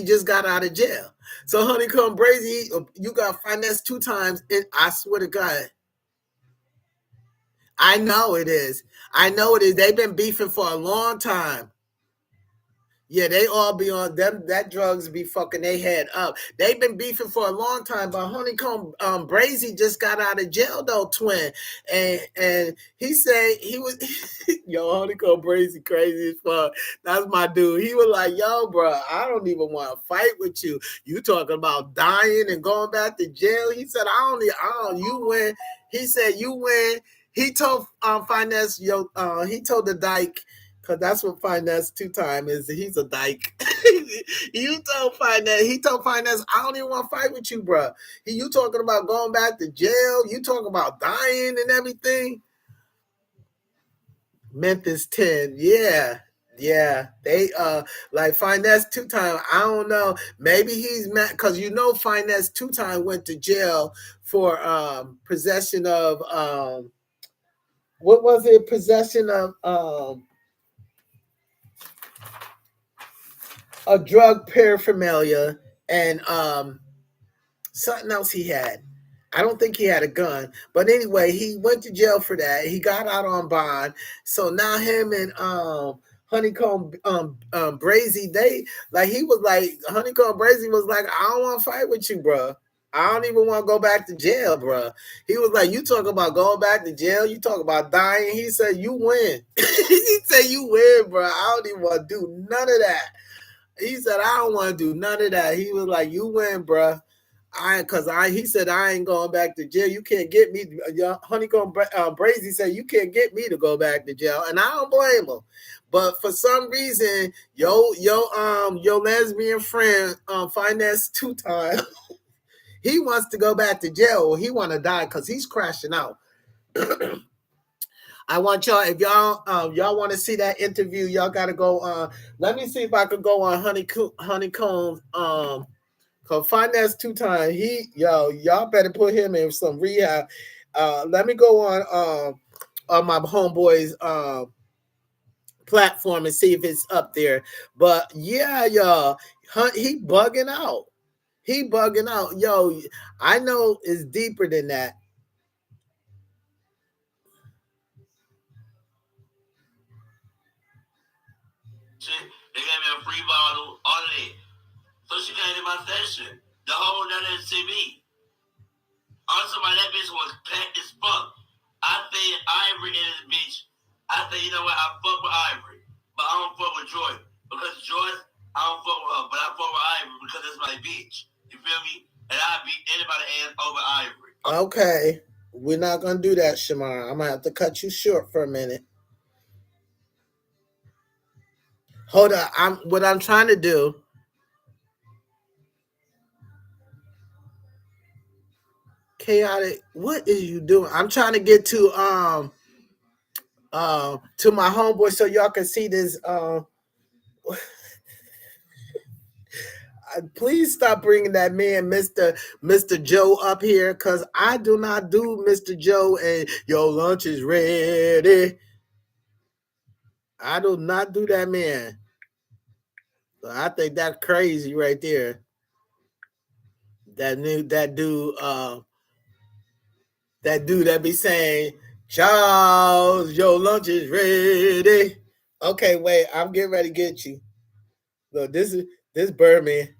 just got out of jail. So Honeycomb Brazy, you got finessed 2 times. I swear to God, I know it is. I know it is. They've been beefing for a long time. Yeah, they all be on them. That drugs be fucking they head up. They've been beefing for a long time, but Honeycomb Brazy just got out of jail though, twin, and he said he was yo Honeycomb Brazy crazy as fuck. That's my dude. He was like, yo, bro, I don't even want to fight with you. You talking about dying and going back to jail? He said, I don't. You win. He said, you win. He told finance he told the dyke. Cause that's what finance 2 time is. He's a dyke. He told finance, I don't even want to fight with you, bro. You talking about going back to jail? You talking about dying and everything? Memphis 10, yeah. Yeah, they like finance 2 time. I don't know. Maybe he's mad because finance 2 time went to jail for possession of what was it? Possession of a drug paraphernalia and something else he had. I don't think he had a gun, but anyway, he went to jail for that. He got out on bond. So now him and Honeycomb Brazy, they like he was like Honeycomb Brazy was like, I don't want to fight with you, bro. I don't even want to go back to jail, bro. He was like, you talk about going back to jail, you talk about dying. He said, you win. He said, you win, bro. I don't even want to do none of that. He said, I don't want to do none of that. He was like, you win, bruh. He said, I ain't going back to jail. You can't get me. Honeycomb Brazy said, you can't get me to go back to jail. And I don't blame him. But for some reason, your lesbian friend, finance 2 time, he wants to go back to jail. He want to die because he's crashing out. I want y'all, if y'all want to see that interview, y'all gotta go let me see if I could go on Honeycomb finance 2 time. Y'all better put him in some rehab. Let me go on my homeboy's platform and see if it's up there. But yeah, y'all, he bugging out. He bugging out. Yo, I know it's deeper than that. They gave me a free bottle, all of it. So she came to my session. The whole nother TV. Also, that bitch was packed as fuck. I said Ivory in this bitch. I said, you know what? I fuck with Ivory. But I don't fuck with Joy. Because Joyce, I don't fuck with her. But I fuck with Ivory because it's my bitch. You feel me? And I beat anybody ass over Ivory. Okay. We're not gonna do that, Shamar. I'm gonna have to cut you short for a minute. Hold on. What I'm trying to do. Chaotic. What is you doing? I'm trying to get to my homeboy so y'all can see this please stop bringing that man, Mister Joe, up here, cause I do not do Mister Joe and your lunch is ready. I do not do that man. So I think that's crazy right there. That dude that be saying, Charles, your lunch is ready. Okay, wait, I'm getting ready to get you. Look, this Birdman.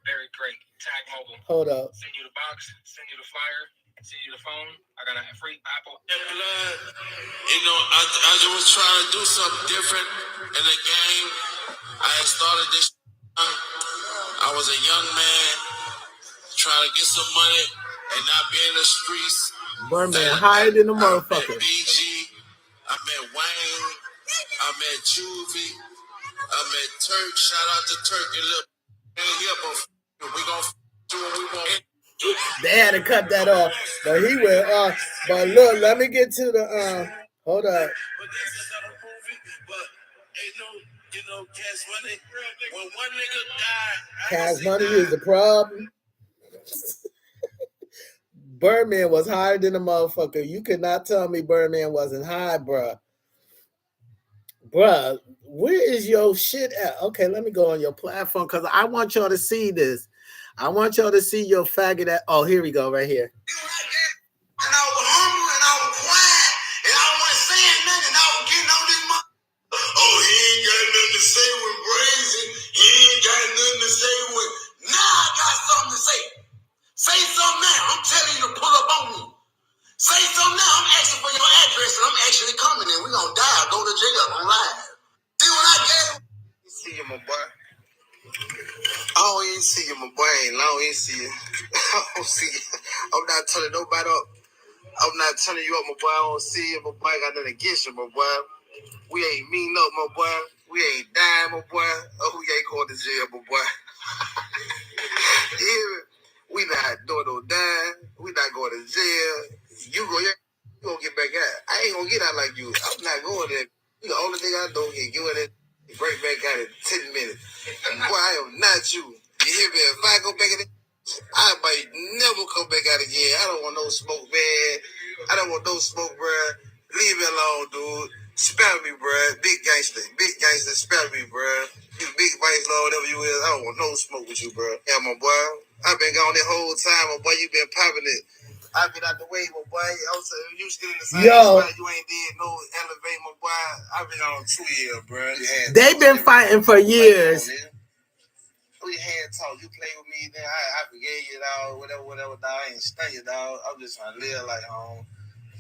Very great. Tag Mobile. Hold up. Send you the box, send you the flyer, send you the phone. I got a free Apple. Blood. I just was trying to do something different in the game. I had started this. I was a young man trying to get some money and not be in the streets. Birdman higher than the motherfucker. I met BG. I met Wayne. I met Juvie. I met Turk. Shout out to Turk and Lil. We gonna do what we want. They had to cut that off, but he went. But look, let me get to the. Hold up. Cash Money. When one nigga died, Cash Money is the problem. Birdman was higher than a motherfucker. You could not tell me Birdman wasn't high, bruh. Bruh, where is your shit at? Okay, let me go on your platform because I want y'all to see this. I want y'all to see your faggot at. Oh, here we go, right here. And I was humble and I was quiet and I wasn't saying nothing. I was getting on this money. Oh, he ain't got nothing to say with Brazy. He ain't got nothing to say with. Now I got something to say. Say something now. I'm telling you to pull up on me. Say something now. I'm asking for your address and I'm actually coming in. We gonna die. Go to jail. I'm lying. See what I gave? See you, my boy. I don't even see you, my boy. I don't even see you. I don't see you. I'm not telling nobody up. I'm not telling you up, my boy. I don't see you, my boy. I got nothing against you, my boy. We ain't meeting up, my boy. We ain't dying, my boy. Oh, we ain't going to jail, my boy. Yeah, we not doing no dying. We not going to jail. You gonna get back out. I ain't gonna get out like you. I'm not going there. You the only thing I do is get in it, break back out in 10 minutes. Boy, I am not you. You hear me? If I go back in it, I might never come back out again. I don't want no smoke, man. I don't want no smoke, bro. Leave me alone, dude. Spell me, bro. Big gangster. Big gangster, spell me, bro. You big vice lord, whatever you is. I don't want no smoke with you, bro. Yeah, my boy. I've been gone the whole time, my boy. You been popping it. I've been out the way, my boy. Also, you still in the same spot. You ain't did no elevate, my boy. I've been on 2 years, bro. They've been fighting for years. We had talk. You play with me, then I forgave you, dog. Whatever, dog. I ain't stay you, dog. I'm just trying to live like home.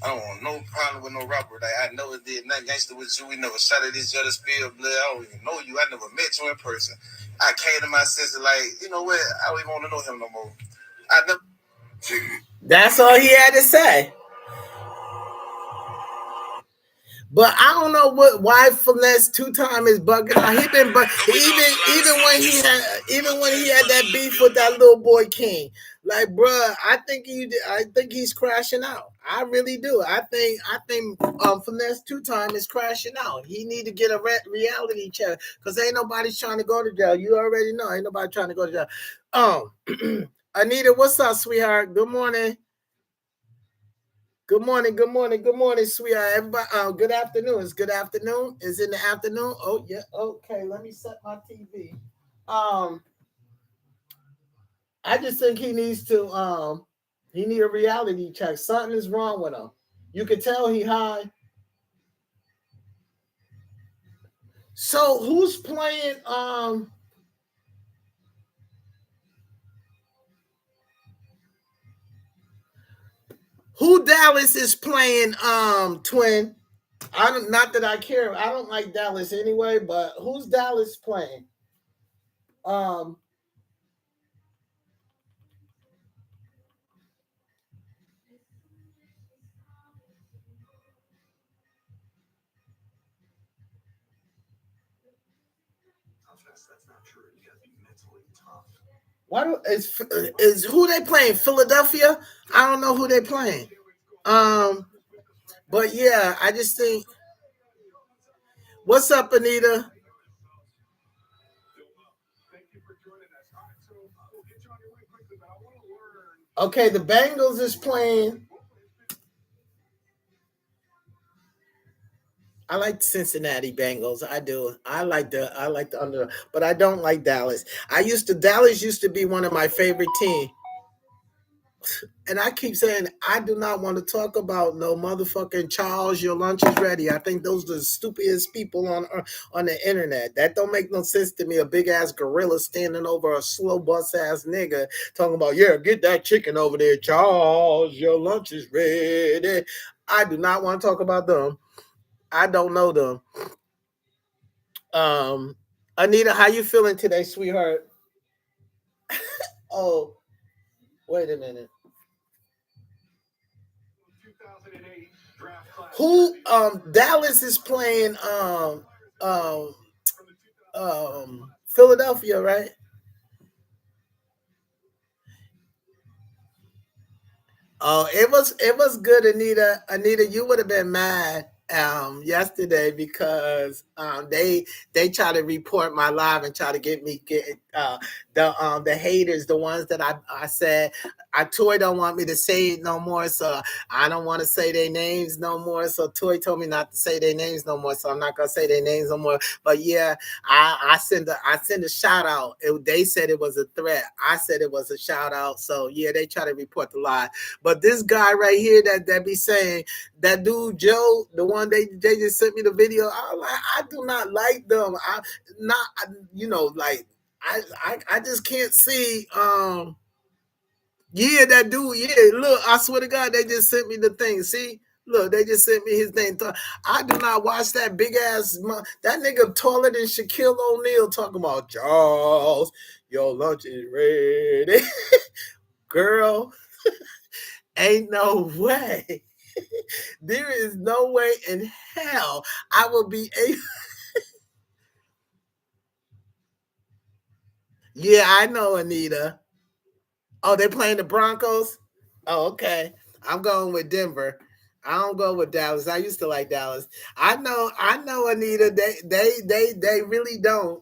I don't want no problem with no rapper. Like, I never did nothing gangster with you. We never shot at each other, spilled blood. I don't even know you. I never met you in person. I came to my sister like, you know what? I don't even want to know him no more. I never. That's all he had to say. But I don't know why Finesse 2 Time is bugging out. He been even when he had that beef with that little boy King. Like, bruh, I think he's crashing out. I really do. I think Finesse 2 Time is crashing out. He need to get a reality check because ain't nobody's trying to go to jail. You already know, ain't nobody trying to go to jail. Anita, what's up, sweetheart? Good morning. Good morning, sweetheart. Everybody, good afternoon. It's good afternoon. It's in the afternoon. Oh yeah. Okay, let me set my TV. I just think he needs to. He need a reality check. Something is wrong with him. You can tell he high. So who's playing? Who Dallas is playing? Twin. I don't. Not that I care. I don't like Dallas anyway. But who's Dallas playing? Why is who they playing? Philadelphia? I don't know who they playing. But yeah, I just think. What's up, Anita? Okay, the Bengals is playing. I like the Cincinnati Bengals. I do. I like the under, but I don't like Dallas. Dallas used to be one of my favorite teams. And I keep saying I do not want to talk about no motherfucking Charles. Your lunch is ready. I think those are the stupidest people on the internet. That don't make no sense to me. A big ass gorilla standing over a slow bus ass nigga talking about yeah, get that chicken over there, Charles. Your lunch is ready. I do not want to talk about them. I don't know them. Um, Anita, how you feeling today, sweetheart? Oh, wait a minute. Who Dallas is playing um Philadelphia, right? Oh, it was good, Anita. Anita, you would have been mad yesterday because they try to report my live and try to get the haters, the ones that I said Toy don't want me to say it no more, so I don't want to say their names no more. So Toy told me not to say their names no more, so I'm not gonna say their names no more. But yeah, I send a shout out. They said it was a threat. I said it was a shout out. So yeah, they try to report the lie. But this guy right here that be saying that dude Joe, the one they just sent me the video. I do not like them. I not like I just can't see. Yeah, that dude. Yeah, look, I swear to God, they just sent me the thing. See, look, they just sent me his thing. I do not watch that big ass. That nigga taller than Shaquille O'Neal talking about Charles. Your lunch is ready, girl. Ain't no way. There is no way in hell I will be able. Yeah, I know, Anita. Oh, they playing the Broncos? Oh, okay. I'm going with Denver. I don't go with Dallas. I used to like Dallas. I know, Anita. They really don't.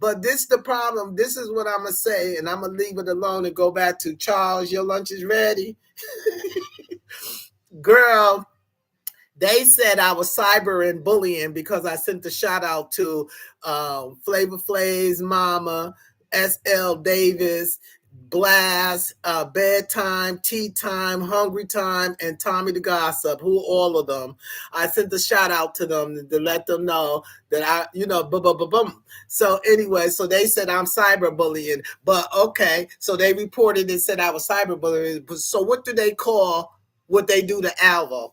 But this the problem. This is what I'm gonna say, and I'm gonna leave it alone and go back to Charles. Your lunch is ready, girl. They said I was cyber and bullying because I sent a shout out to Flavor Flav's mama, SL Davis, Blast, Bedtime, Tea Time, Hungry Time, and Tommy the Gossip, who all of them. I sent a shout out to them to let them know that boom. So anyway, so they said I'm cyberbullying, but okay. So they reported and said I was cyberbullying. So what do they call what they do to Alvo?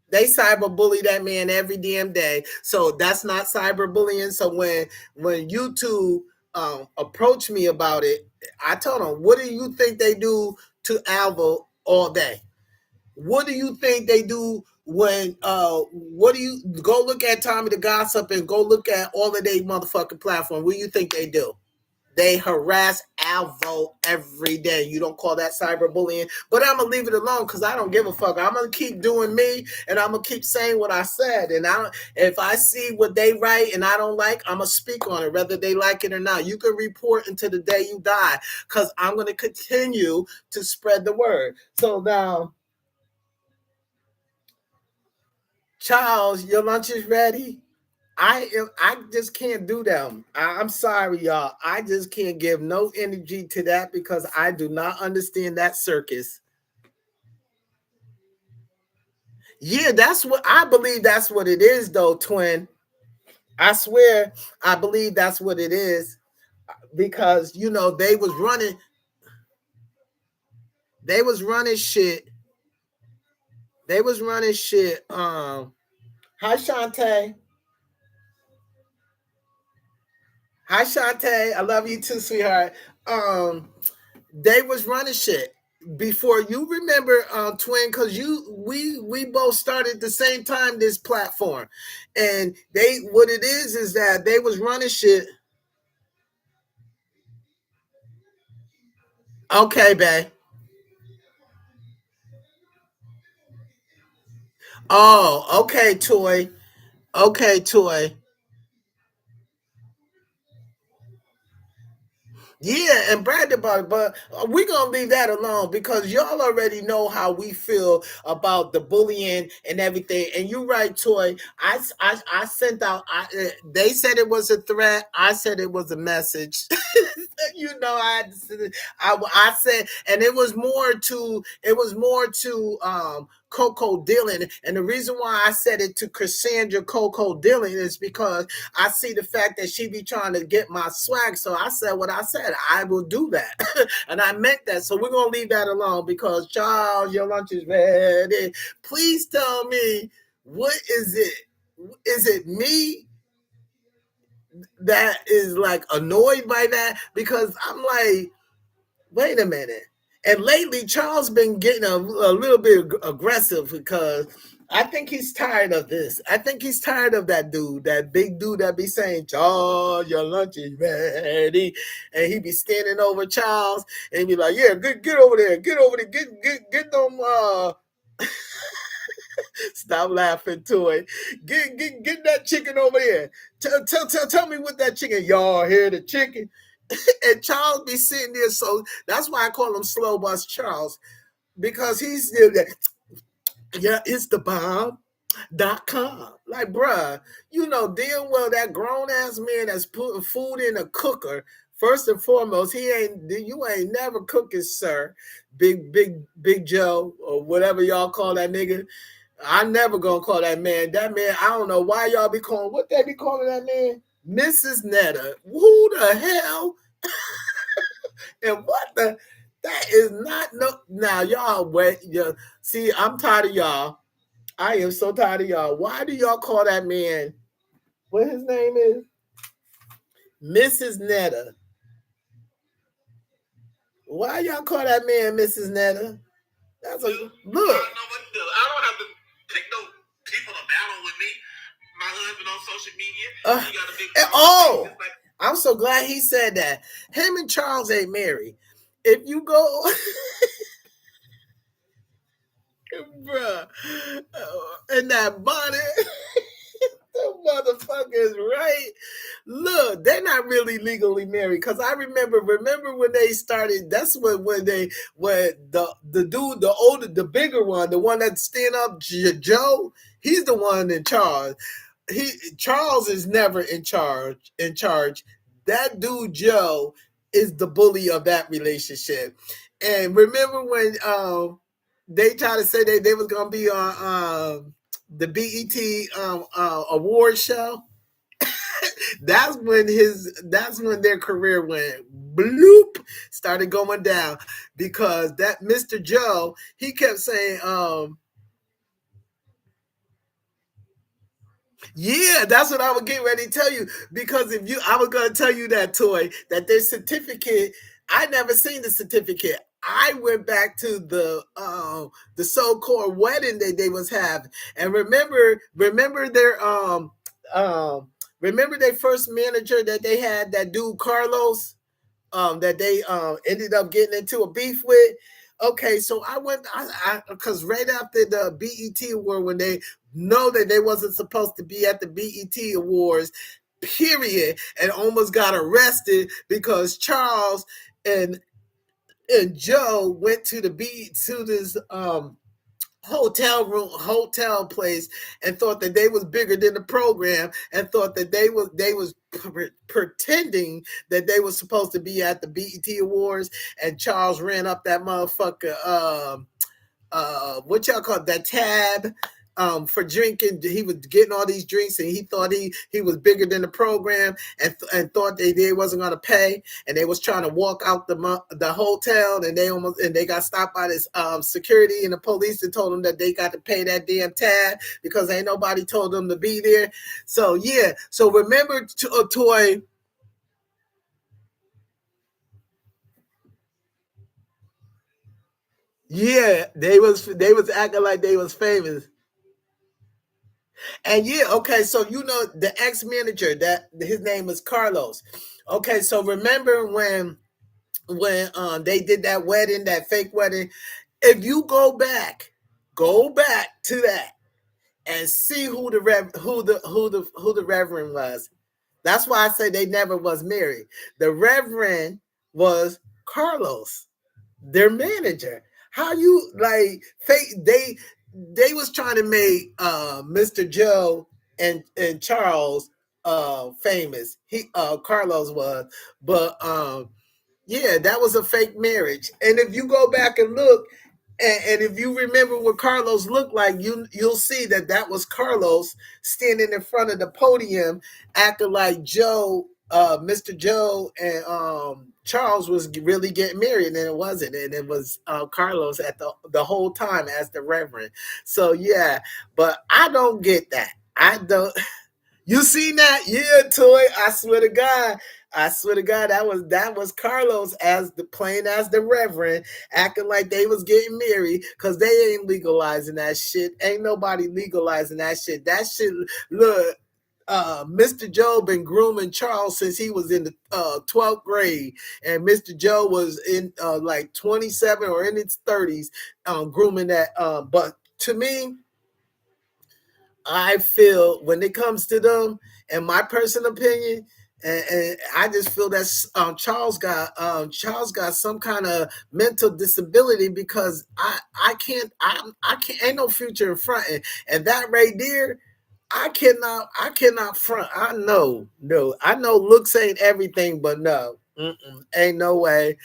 They cyberbully that man every damn day. So that's not cyberbullying. So when YouTube approached me about it, I told them, what do you think they do to Alvo all day? What do you think they do when what do you go look at Tommy the Gossip and go look at all of their motherfucking platform? What do you think they do? They harass Alvo every day. You don't call that cyberbullying, but I'm gonna leave it alone because I don't give a fuck. I'm gonna keep doing me, and I'm gonna keep saying what I said. And if I see what they write and I don't like, I'm gonna speak on it, whether they like it or not. You can report until the day you die, because I'm gonna continue to spread the word. So now, Charles, your lunch is ready. I just can't do them. I'm sorry, y'all. I just can't give no energy to that because I do not understand that circus. Yeah, that's what I believe. That's what it is, though, twin. I swear, I believe that's what it is because they was running shit. They was running shit. Hi Shantae. Hi Shantae. I love you too, sweetheart. Um, they was running shit before you remember twin because we both started the same time this platform and they what it is that they was running shit. Okay, babe. Oh, okay, Toy. Okay, Toy. Yeah, and bragged about it, but we're gonna leave that alone because y'all already know how we feel about the bullying and everything. And you're right, Toy. I sent out. They said it was a threat. I said it was a message. You know, I had to send it. I said, and it was more to Coco Dillon, and the reason why I said it to Cassandra Coco Dillon is because I see the fact that she be trying to get my swag. So I said what I said. I will do that. And I meant that. So we're going to leave that alone because, Charles, your lunch is ready. Please tell me, what is it? Is it me that is like annoyed by that? Because I'm like, wait a minute. And lately, Charles been getting a little bit aggressive because I think he's tired of this. I think he's tired of that dude, that big dude that be saying, Charles, your lunch is ready. And he be standing over Charles and he be like, yeah, get over there. Get over there. Get them, stop laughing, Toy. Get that chicken over there. Tell me what that chicken. Y'all hear the chicken? And Charles be sitting there, so that's why I call him Slow Bus Charles, because he's still there. Yeah, it's the bomb.com. Like, bruh, you know damn well that grown ass man that's putting food in a cooker. First and foremost, you ain't never cooking, sir. Big Joe or whatever y'all call that nigga. I'm never gonna call that man. That man, I don't know why y'all be calling what they be calling that man, Mrs. Netta. Who the hell? And what the? That is not no. Now y'all wait. See, I'm tired of y'all. I am so tired of y'all. Why do y'all call that man? What his name is? Mrs. Netta. Why y'all call that man Mrs. Netta? That's a look. I don't know what to do. I don't have to pick no people to battle with me. My husband on social media, he got a big I'm so glad he said that. Him and Charles ain't married. If you go, bruh, in that bonnet, the motherfucker is right. Look, they're not really legally married because I remember when they started. That's when the dude, the older, the bigger one, the one that stand up, Joe. He's the one in charge. Charles is never in charge. That dude Joe is the bully of that relationship. And remember when they tried to say they was gonna be on the BET award show? That's when their career went bloop, started going down because that Mr. Joe, he kept saying yeah, that's what I was getting ready to tell you. Because I was going to tell you that, Toy, that their certificate, I never seen the certificate. I went back to the so-called wedding that they was having, and remember their first manager that they had, that dude Carlos, that they ended up getting into a beef with. Okay, so I went, I because right after the BET award, when they know that they wasn't supposed to be at the BET awards, period, and almost got arrested because Charles and Joe went to this hotel place and thought that they was bigger than the program and thought that they was pretending that they was supposed to be at the BET awards, and Charles ran up that motherfucker what y'all call it, that tab for drinking. He was getting all these drinks and he thought he was bigger than the program, and thought they wasn't going to pay, and they was trying to walk out the hotel, and they got stopped by this security and the police and told them that they got to pay that damn tab because ain't nobody told them to be there. So yeah, so remember Toy. Yeah, they was acting like they was famous. And yeah, okay, so you know the ex-manager, that his name is Carlos. Okay, so remember when they did that wedding, that fake wedding. If you go back to that and see who the reverend was. That's why I say they never was married. The reverend was Carlos, their manager. How you like they was trying to make Mr. Joe and Charles famous. He Carlos was, but yeah, that was a fake marriage. And if you go back and look, and if you remember what Carlos looked like, you'll see that that was Carlos standing in front of the podium, acting like Joe, Mr. Joe, and Charles was really getting married, and it wasn't, and it was Carlos at the whole time as the Reverend. So yeah, but I don't get that. I don't. You seen that? Yeah, Toy. I swear to God. I swear to God, that was Carlos as the playing as the Reverend, acting like they was getting married because they ain't legalizing that shit. Ain't nobody legalizing that shit. That shit, look, Mr. Joe been grooming Charles since he was in the 12th grade, and Mr. Joe was in like 27 or in his 30s, grooming that. But to me, I feel when it comes to them, in my personal opinion, and I just feel that Charles got some kind of mental disability because I can't ain't no future in front, and that right there I cannot front. I know, no, I know looks ain't everything, but no, ain't no way.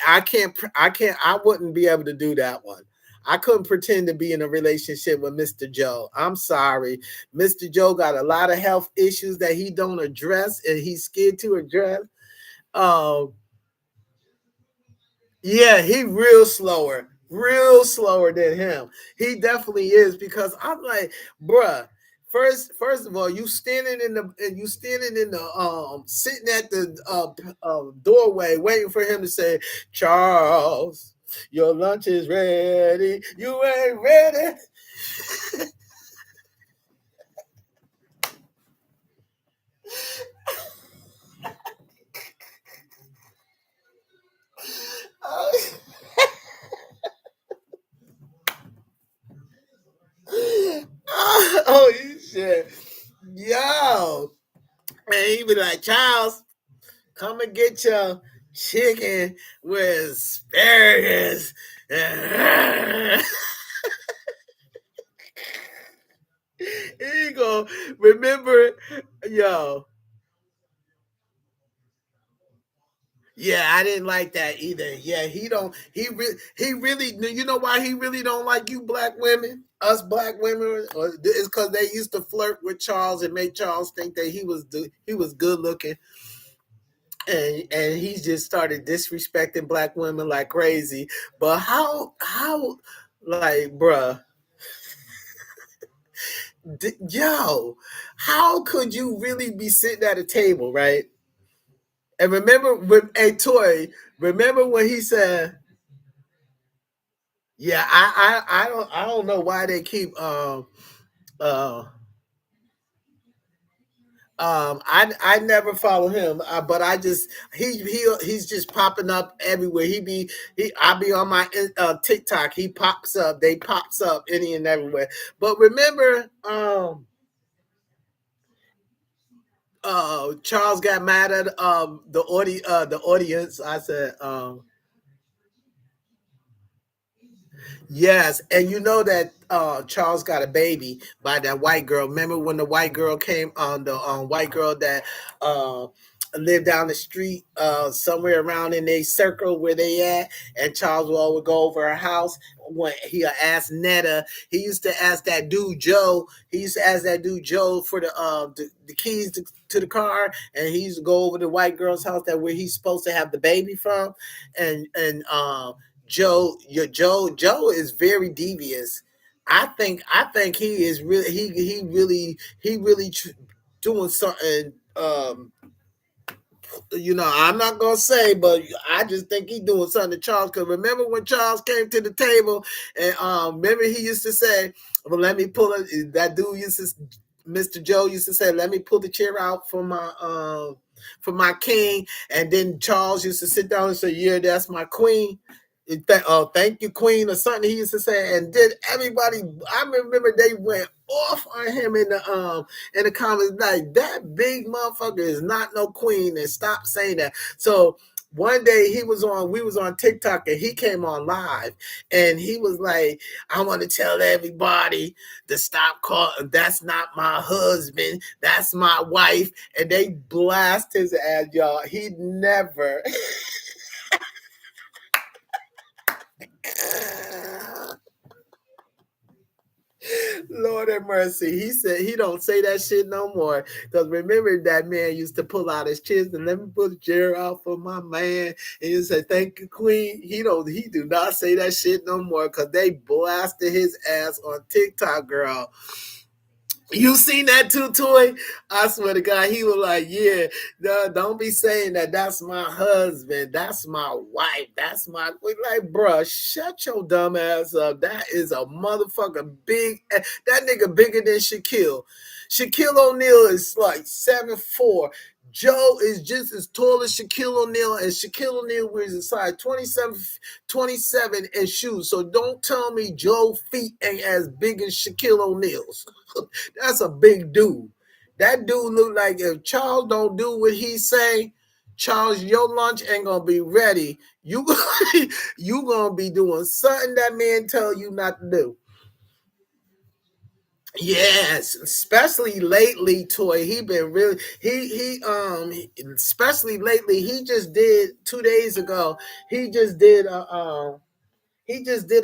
I wouldn't be able to do that one. I couldn't pretend to be in a relationship with Mr. Joe. I'm sorry. Mr. Joe got a lot of health issues that he don't address and he's scared to address. Um, yeah, he real slower than him. He definitely is because I'm like, bruh. First of all, you standing in the sitting at the doorway waiting for him to say, Charles, your lunch is ready. You ain't ready. Oh, oh, you shit. Yo. Man, he be like, Charles, come and get your chicken with asparagus. He go, remember, yo. Yeah, I didn't like that either. Yeah, he don't. He really. You know why he really don't like you, black women, us black women, or it's because they used to flirt with Charles and make Charles think that he was good looking, and he just started disrespecting black women like crazy. But how like, bruh, yo, how could you really be sitting at a table, right? And remember when, hey Toy, remember when he said, yeah, I don't know why they keep uh I never follow him, but I just he's just popping up everywhere. I be on my TikTok. He pops up. They pops up any and everywhere. But remember, Charles got mad at the audience. I said, yes, and you know that Charles got a baby by that white girl. Remember when the white girl came on the white girl that uh, lived down the street somewhere around in a circle where they at, and Charles would go over her house. When he asked Netta, he used to ask that dude Joe. He used to ask that dude Joe for the keys to the car, and he used to go over to the white girl's house that where he's supposed to have the baby from, and Joe is very devious. I think he is really he really doing something. I'm not gonna say, but I just think he doing something to Charles. Cause remember when Charles came to the table, and remember he used to say, "Well, let me pull it." That dude used to, Mr. Joe used to say, "Let me pull the chair out for my king," and then Charles used to sit down and say, "Yeah, that's my queen." Thank you, Queen, or something he used to say, and did everybody? I remember they went off on him in the comments like that big motherfucker is not no queen, and stop saying that. So one day we was on TikTok and he came on live and he was like, I want to tell everybody to stop calling, that's not my husband, that's my wife. And they blast his ass, y'all. He never Lord have mercy. He said he don't say that shit no more. Because remember that man used to pull out his chest and let me put a chair out for my man. And he said, thank you, Queen. He do not say that shit no more because they blasted his ass on TikTok, girl. You seen that too, Toy? I swear to God, he was like, yeah, no, don't be saying that that's my husband, that's my wife, that's my, we like, bruh, shut your dumb ass up. That is a motherfucking that nigga bigger than Shaquille. Shaquille O'Neal is like 7'4". Joe is just as tall as Shaquille O'Neal, and Shaquille O'Neal wears a size 27 in shoes. So don't tell me Joe's feet ain't as big as Shaquille O'Neal's. That's a big dude. That dude look like if Charles don't do what he say, Charles, your lunch ain't gonna be ready. You you gonna be doing something that man tell you not to do. Yes, especially lately, Toy. He been really especially lately. He just did 2 days ago. He just did a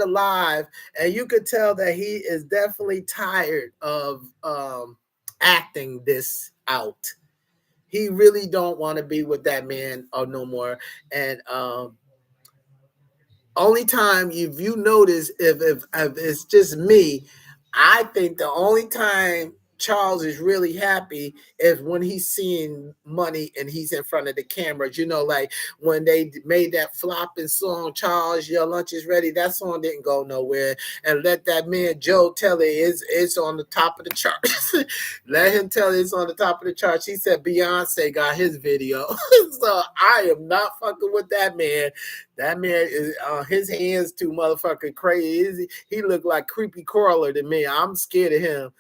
live, and you could tell that he is definitely tired of acting this out. He really don't want to be with that man or no more. And only time, if you notice, if it's just me, I think the only time Charles is really happy is when he's seeing money and he's in front of the cameras. You know, like when they made that flopping song, Charles, your lunch is ready. That song didn't go nowhere. And let that man Joe tell it it's on the top of the charts. Let him tell it it's on the top of the charts. He said Beyonce got his video. So I am not fucking with that man. That man is his hands too motherfucking crazy. He look like creepy crawler to me. I'm scared of him.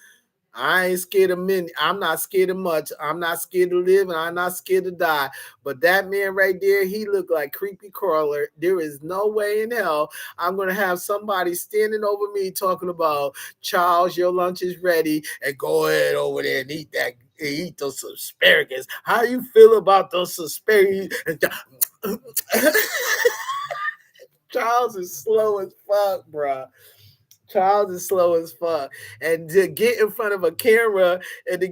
I ain't scared of many. I'm not scared of much. I'm not scared to live, and I'm not scared to die. But that man right there, he looked like creepy crawler. There is no way in hell I'm gonna have somebody standing over me talking about Charles, your lunch is ready, and go ahead over there and eat that. Eat those asparagus. How you feel about those asparagus? Charles is slow as fuck, bro. Charles is slow as fuck. And to get in front of a camera and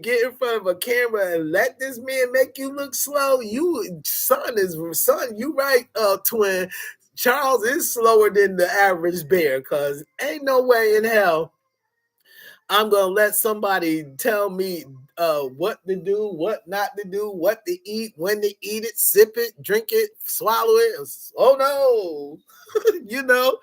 let this man make you look slow, you right, twin. Charles is slower than the average bear, cause ain't no way in hell I'm gonna let somebody tell me what to do, what not to do, what to eat, when to eat it, sip it, drink it, swallow it. Oh no. You know,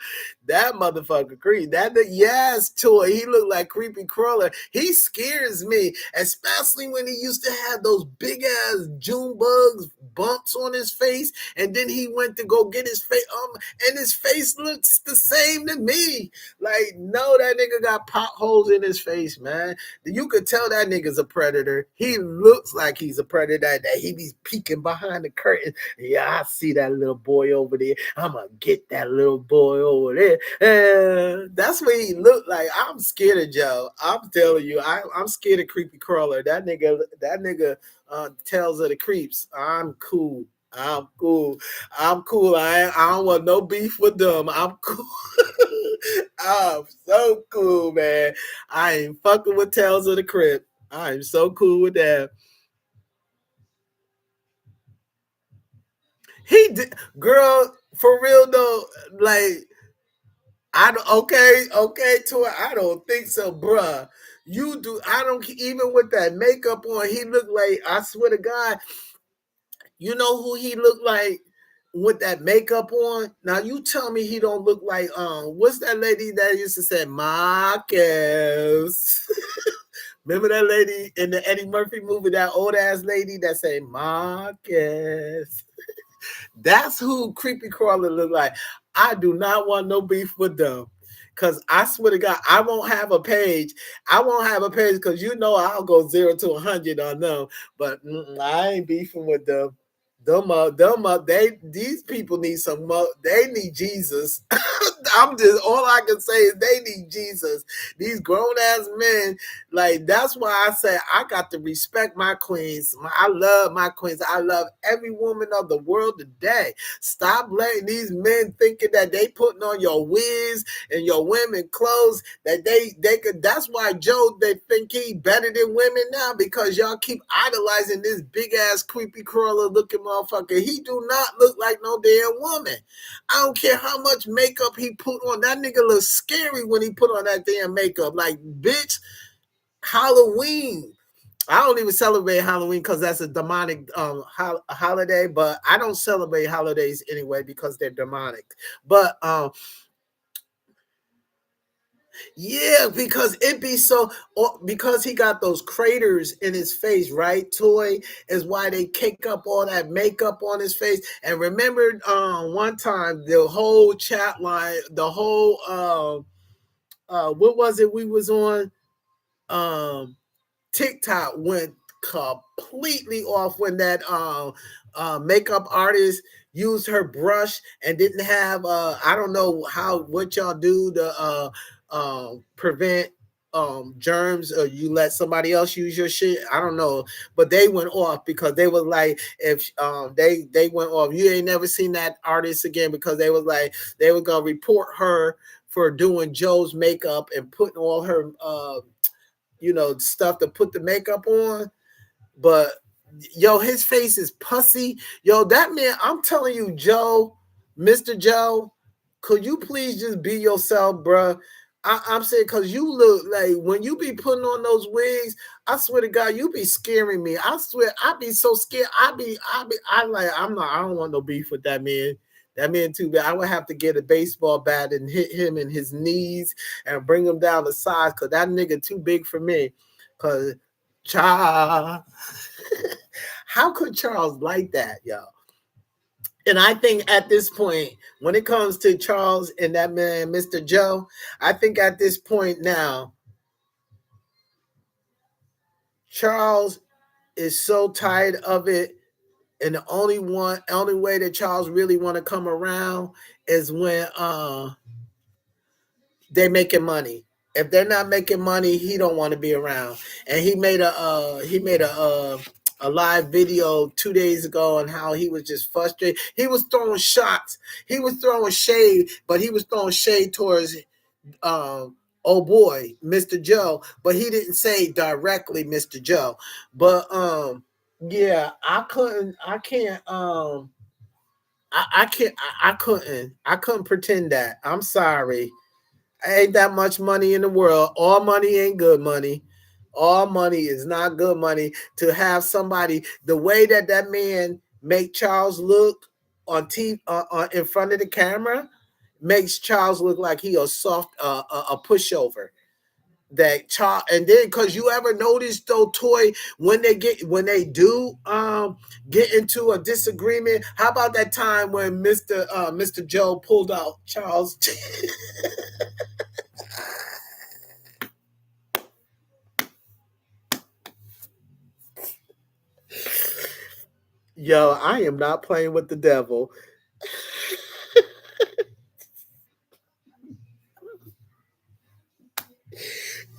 that motherfucker creep. Yes, Toy. He looked like creepy crawler. He scares me, especially when he used to have those big ass June bugs bumps on his face, and then he went to go get his face, and his face looks the same to me. Like, no, that nigga got potholes in his face, man. You could tell that nigga's a predator. He looks like he's a predator. That he be peeking behind the curtain. Yeah, I see that little boy over there. I'm gonna get that little boy over there. That's what he looked like. I'm scared of Joe. I'm telling you, I'm scared of creepy crawler. That nigga tells of the creeps. I'm cool. I'm cool. I'm cool. I don't want no beef with them. I'm cool. I'm so cool, man. I ain't fucking with Tales of the Crypt. I am so cool with that. He did, girl, for real though. Like, I don't, okay, Toy. I don't think so, bruh. You do. I don't even with that makeup on. He looked like. I swear to God. You know who he looked like with that makeup on? Now you tell me he don't look like what's that lady that used to say Marcus? Remember that lady in the Eddie Murphy movie, that old ass lady that say Marcus? That's who creepy crawler look like. I do not want no beef with them. Cause I swear to God, I won't have a page. I won't have a page because you know I'll go 0 to 100 on them. But I ain't beefing with them. These people need they need Jesus. I'm just all I can say is they need Jesus. These grown ass men, like that's why I say I got to respect my queens. I love my queens. I love every woman of the world today. Stop letting these men thinking that they putting on your wigs and your women clothes that they could. That's why Joe they think he better than women now because y'all keep idolizing this big ass creepy crawler looking motherfucker. He do not look like no damn woman. I don't care how much makeup he put on. That nigga looks scary when he put on that damn makeup. Like, bitch, Halloween. I don't even celebrate Halloween because that's a demonic holiday, but I don't celebrate holidays anyway because they're demonic. But yeah, because it be so because he got those craters in his face, right? Toy is why they kick up all that makeup on his face. And remember, one time the whole chat line, the whole what was it we was on? TikTok went completely off when that makeup artist used her brush and didn't have I don't know what y'all do to prevent germs or you let somebody else use your shit. I don't know, but they went off because they was like if they went off. You ain't never seen that artist again because they was like they were gonna report her for doing Joe's makeup and putting all her stuff to put the makeup on. But yo, his face is pussy. Yo, that man, I'm telling you, Joe, Mr. Joe, could you please just be yourself, bruh? I'm saying because you look like when you be putting on those wigs, I swear to God, you be scaring me. I swear, I be so scared. I don't want no beef with that man. That man too bad. I would have to get a baseball bat and hit him in his knees and bring him down the sides because that nigga too big for me. Cause Charles, how could Charles like that, yo? And I think at this point, when it comes to Charles and that man, Mr. Joe, I think at this point now, Charles is so tired of it. And the only way that Charles really want to come around is when they making money. If they're not making money, he don't want to be around. And he made a live video 2 days ago on how he was just frustrated. He was throwing shots. He was throwing shade, but he was throwing shade towards oh boy, Mr. Joe. But he didn't say directly Mr. Joe. But yeah, I can't I can't I couldn't pretend that. I'm sorry. Ain't that much money in the world. All money ain't good money. All money is not good money. To have somebody the way that that man make Charles look on TV in front of the camera makes Charles look like he a soft a pushover. That Charles and then because you ever notice though, Toy, when they do get into a disagreement. How about that time when Mr. Joe pulled out Charles? Yo, I am not playing with the devil.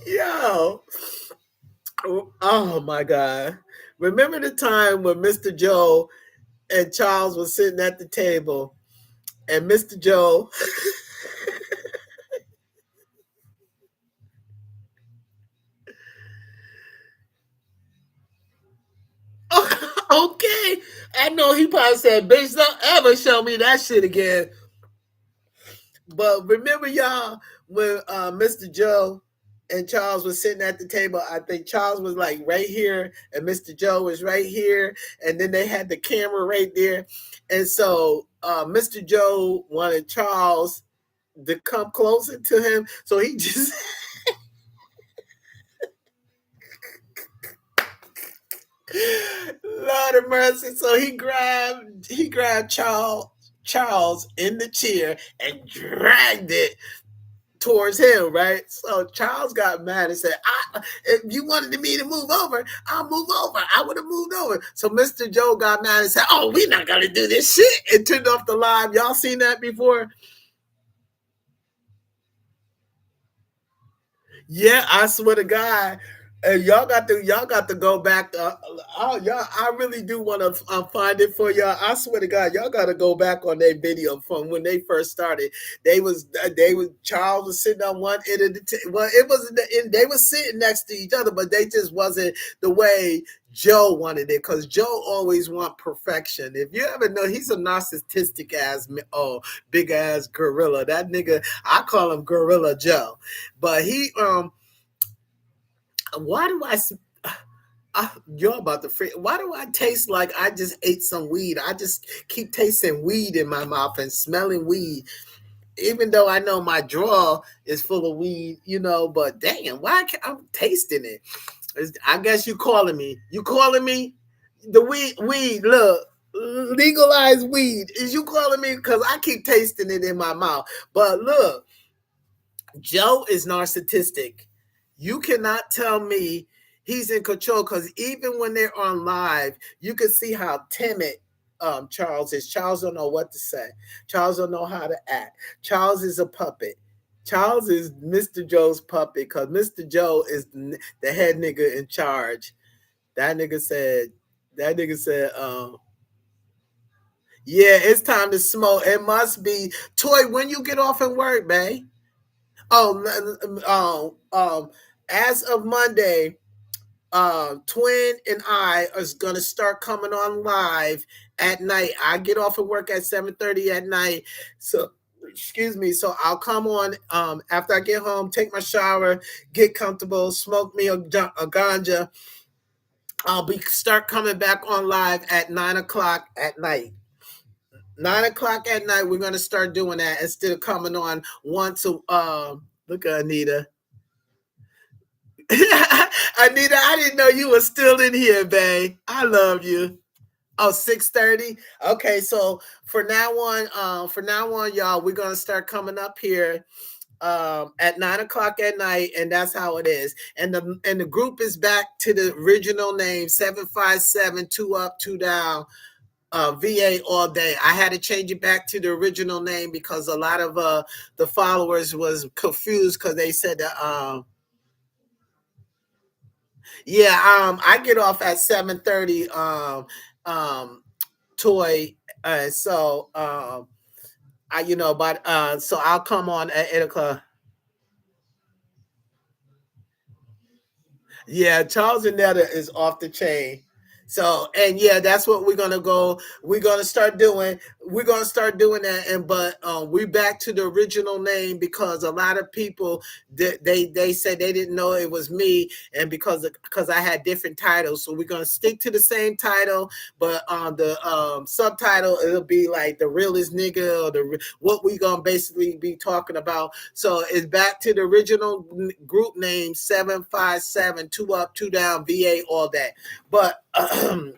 Yo, oh my God. Remember the time when Mr. Joe and Charles was sitting at the table and Mr. Joe, okay, I know he probably said, bitch, don't ever show me that shit again. But remember, y'all, when Mr. Joe and Charles was sitting at the table, I think Charles was like right here and Mr. Joe was right here. And then they had the camera right there. And so Mr. Joe wanted Charles to come closer to him. So he just, Lord of mercy. So he grabbed Charles in the chair and dragged it towards him, right? So Charles got mad and said, if you wanted me to move over, I'll move over. I would have moved over. So Mr. Joe got mad and said, oh, we're not going to do this shit, and turned off the live. Y'all seen that before? Yeah, I swear to God, y'all got to go back. Oh, y'all, I really do want to find it for y'all. I swear to God, y'all got to go back on their video from when they first started. They was Charles was sitting on one end of the well, it wasn't the end. They were sitting next to each other, but they just wasn't the way Joe wanted it, because Joe always want perfection. If you ever know, he's a narcissistic ass, big ass gorilla. That nigga, I call him Gorilla Joe. But why do you're about to freak. Why do I taste like I just ate some weed? I just keep tasting weed in my mouth and smelling weed, even though I know my drawer is full of weed, but damn, why can't I'm tasting it? I guess you calling me. You calling me? The weed, look, legalized weed. Is you calling me? Because I keep tasting it in my mouth. But look, Joe is narcissistic. You cannot tell me he's in control, because even when they're on live, you can see how timid Charles is. Charles don't know what to say. Charles don't know how to act. Charles is a puppet. Charles is Mr. Joe's puppet, because Mr. Joe is the head nigga in charge. That nigga said, yeah, it's time to smoke. It must be. Toy, when you get off and work, man? As of Monday, Twin and I is gonna start coming on live at night. I get off of work at 7:30 at night. So excuse me. So I'll come on after I get home, take my shower, get comfortable, smoke me a ganja. I'll be start coming back on live at 9 o'clock at night. 9 o'clock at night, we're gonna start doing that instead of coming on once a look at Anita. Anita, I didn't know you were still in here, babe. I love you. Oh, 6:30. Okay, so for now on, y'all, we're gonna start coming up here at 9 o'clock at night, and that's how it is. And the group is back to the original name, 757 2 up, 2 down. VA all day. I had to change it back to the original name because a lot of the followers was confused because they said that yeah, I get off at 7:30 toy so I but so I'll come on at 8 o'clock. Yeah, Charles and Netta is off the chain. So and yeah, that's what we're gonna go. We're gonna start doing. We're gonna start doing that. And but we're back to the original name because a lot of people they said they didn't know it was me, and because I had different titles. So we're gonna stick to the same title, but on the subtitle it'll be like the realest nigga, or what we gonna basically be talking about. So it's back to the original group name, 757 2 up 2 down VA all that. But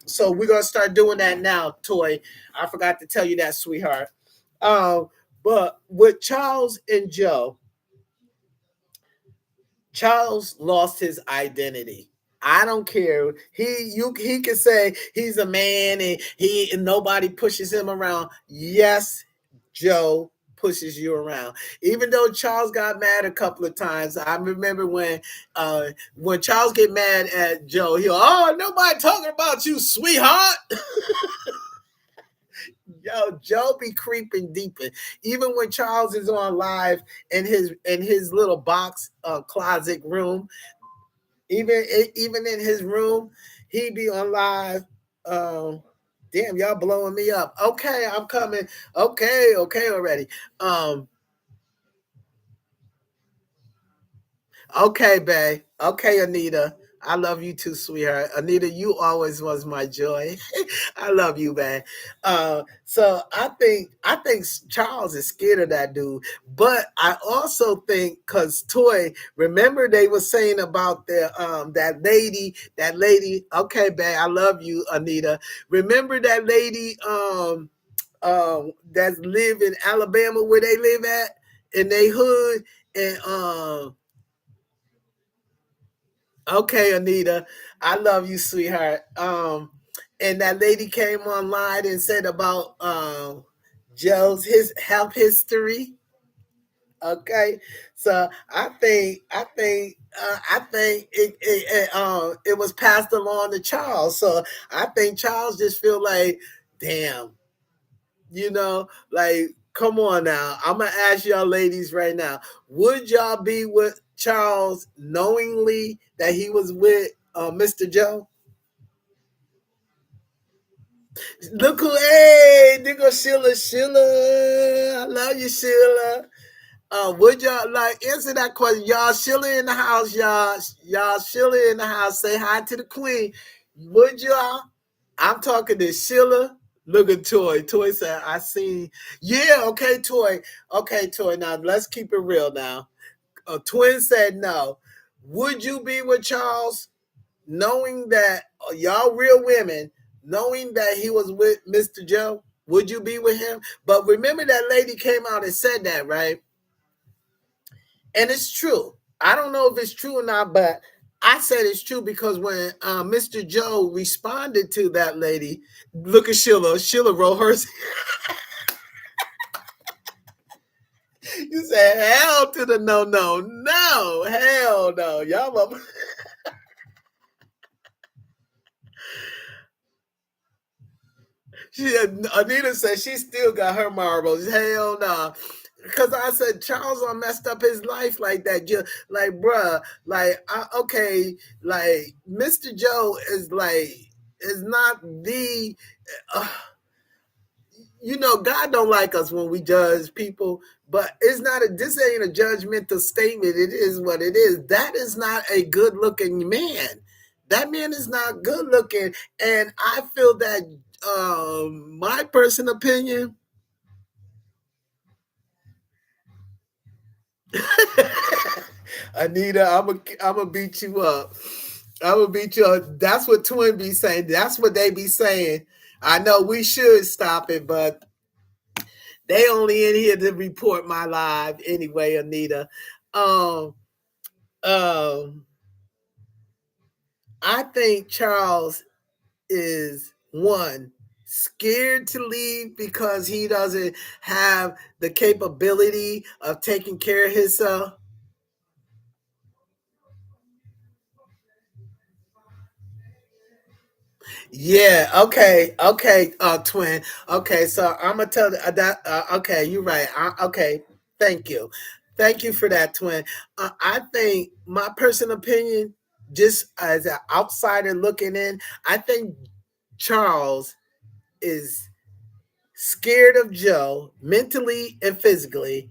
so we're gonna start doing that now, Toy. I forgot to tell you that, sweetheart. Um, but with Charles and Joe, Charles lost his identity. I don't care. He can say he's a man and nobody pushes him around. Yes, Joe pushes you around. Even though Charles got mad a couple of times, I remember when Charles get mad at Joe, oh, nobody talking about you, sweetheart. Yo, Joe be creeping deeper. Even when Charles is on live in his little box closet room, even in his room, he be on live. Um, damn, y'all blowing me up. Okay, I'm coming. Okay already. Okay, babe. Okay, Anita. I love you too, sweetheart. Anita, you always was my joy. I love you, man. So I think Charles is scared of that dude, but I also think because Toy, remember they were saying about that lady. Okay, babe, I love you, Anita. Remember that lady that live in Alabama where they live at? in they hood, and okay, Anita, I love you, sweetheart. And that lady came online and said about Joe's his health history. Okay, so I think it was passed along to Charles. So I think Charles just feel like, damn, like, come on now. I'm gonna ask y'all ladies right now: would y'all be with Charles knowingly that he was with Mr. Joe? Look who, hey, there go Sheila, Sheila. I love you, Sheila. Would y'all like answer that question? Y'all Sheila in the house, y'all Sheila in the house. Say hi to the queen. Would y'all? I'm talking to Sheila. Look at Toy. Toy said, I seen. Yeah, okay, Toy. Okay, Toy. Now let's keep it real now. Twin said no. Would you be with Charles knowing that y'all real women, knowing that he was with Mr. Joe? Would you be with him? But remember that lady came out and said that, right? And it's true. I don't know if it's true or not, but I said it's true because when Mr. Joe responded to that lady, look at Sheila. Sheila rolled hers. You said hell to the no, no, no, hell no, y'all. Anita said she still got her marbles. Hell no. Because I said Charles messed up his life like that. Just like, bruh, like, okay, like Mr. Joe is not the. Uh, God don't like us when we judge people, but it's not this ain't a judgmental statement. It is what it is. That is not a good looking man. That man is not good looking. And I feel that my personal opinion. Anita, I'm gonna beat you up. I'm gonna beat you up. That's what Twin be saying. That's what they be saying. I know we should stop it, but they only in here to report my live anyway, Anita. Um, um, I think Charles is one scared to leave because he doesn't have the capability of taking care of himself. Yeah. Okay. Okay. Twin. Okay. So I'm gonna tell that. Okay. You're right. Okay. Thank you. Thank you for that, Twin. I think my personal opinion, just as an outsider looking in, I think Charles is scared of Joe mentally and physically.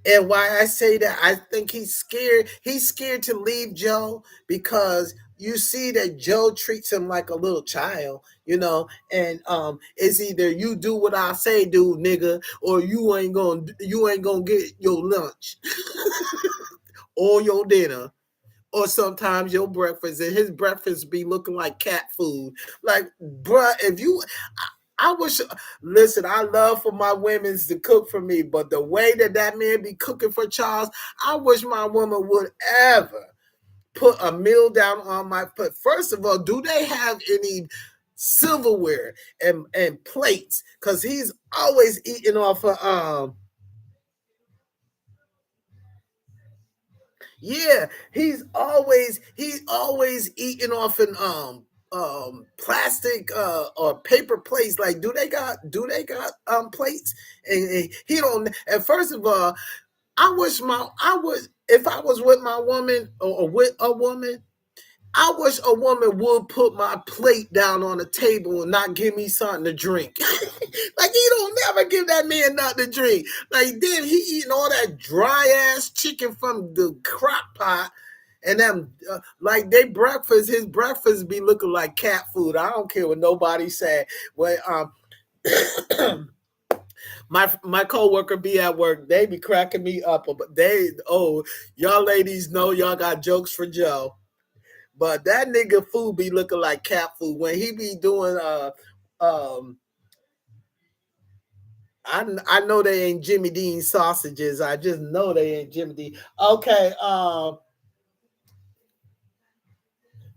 And why I say that, I think he's scared. He's scared to leave Joe because you see that Joe treats him like a little child, and it's either you do what I say do, nigga, or you ain't gonna get your lunch or your dinner. Or sometimes your breakfast, and his breakfast be looking like cat food. Like, bruh, if you I wish. Listen, I love for my women's to cook for me, but the way that man be cooking for Charles, I wish my woman would ever put a meal down on my foot. First of all, do they have any silverware and plates? Because he's always eating off of Yeah, he's always eating off an plastic or paper plates. Like, do they got plates? And he don't. And first of all, I would, if I was with my woman, or with a woman, I wish a woman would put my plate down on the table and not give me something to drink. Like, he don't never give that man nothing to drink. Like, then he eating all that dry ass chicken from the crock pot, and them like his breakfast be looking like cat food. I don't care what nobody say. When my coworker be at work, they be cracking me up. But y'all ladies know y'all got jokes for Joe. But that nigga food be looking like cat food when he be doing um I know they ain't Jimmy Dean sausages. I just know they ain't Jimmy Dean. Okay,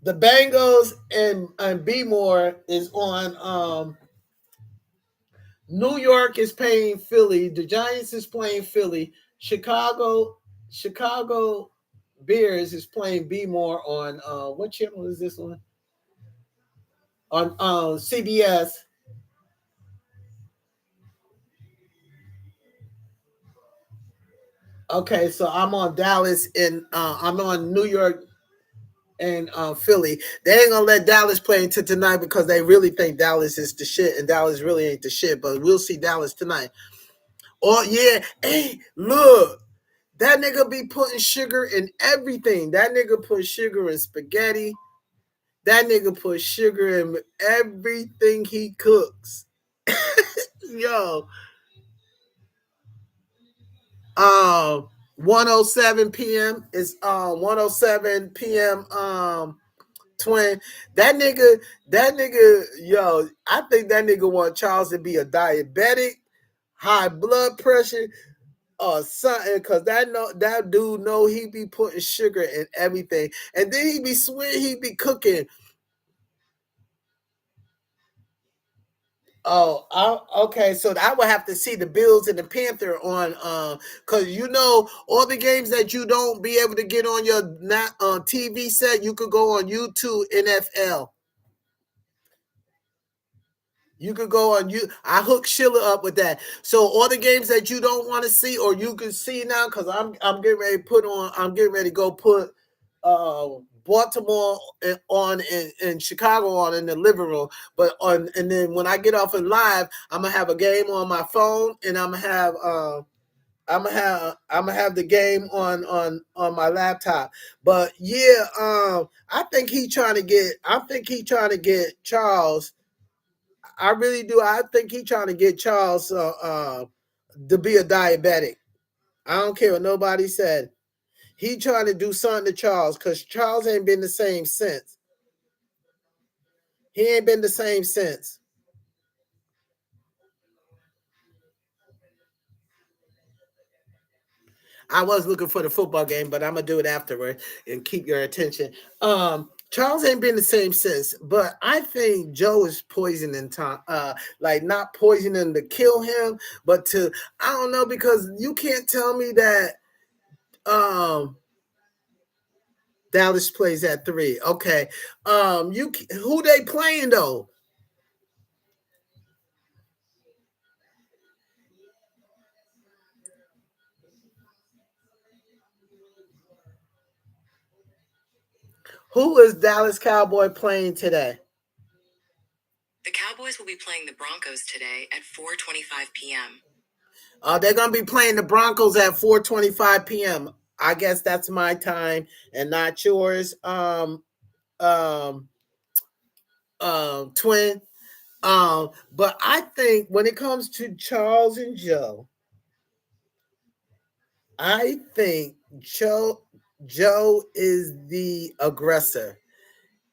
the Bengals and B More is on. New York is playing Philly. The Giants is playing Philly. Chicago Bears is playing B More on what channel is this one? On CBS. Okay, so I'm on Dallas and I'm on New York and Philly. They ain't gonna let Dallas play until tonight because they really think Dallas is the shit, and Dallas really ain't the shit. But we'll see Dallas tonight. Oh yeah, hey, look, that nigga be putting sugar in everything. That nigga put sugar in spaghetti. That nigga put sugar in everything he cooks. Yo, 107 p.m. It's 107 p.m. Twin. That nigga, yo, I think that nigga want Charles to be a diabetic, high blood pressure, or something, cause that dude know he be putting sugar in everything. And then he be swearing he be cooking. Oh, okay. So I would have to see the Bills and the Panther on, cause all the games that you don't be able to get on your not TV set, you could go on YouTube NFL. You could go on you. I hook Sheila up with that. So all the games that you don't want to see, or you can see now, cause I'm getting ready to put on. I'm getting ready to go put Baltimore on and Chicago on in the living room. But on and then when I get off in live, I'm gonna have a game on my phone, and I'm gonna have the game on my laptop. But yeah, I think he trying to get Charles. I really do. I think he trying to get Charles to be a diabetic. I don't care what nobody said. He trying to do something to Charles because Charles ain't been the same since. He ain't been the same since. I was looking for the football game, but I'm gonna do it afterward and keep your attention. Charles ain't been the same since, but I think Joe is poisoning Tom. Like not poisoning to kill him, but to I don't know because you can't tell me that um Dallas plays at 3. Okay. You who they playing though? Who is Dallas Cowboy playing today? The Cowboys will be playing the Broncos today at 4:25 p.m. They're gonna be playing the Broncos at 4:25 p.m. I guess that's my time and not yours. Um, Twin. But I think when it comes to Charles and Joe, I think Joe is the aggressor.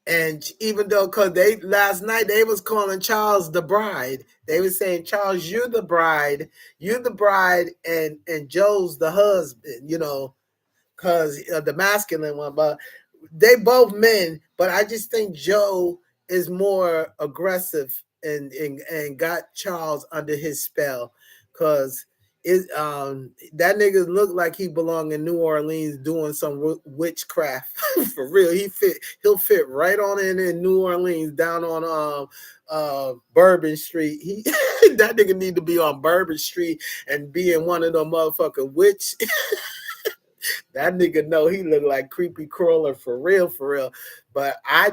And even though, cause they last night they was calling Charles the bride, they was saying Charles, you're the bride, and Joe's the husband, cause the masculine one. But they both men, but I just think Joe is more aggressive and got Charles under his spell, cause that nigga looked like he belonged in New Orleans doing some witchcraft for real. He'll fit right on in New Orleans down on Bourbon Street. He that nigga need to be on Bourbon Street and be in one of them motherfucking witch. That nigga know he look like creepy crawler for real, for real. But I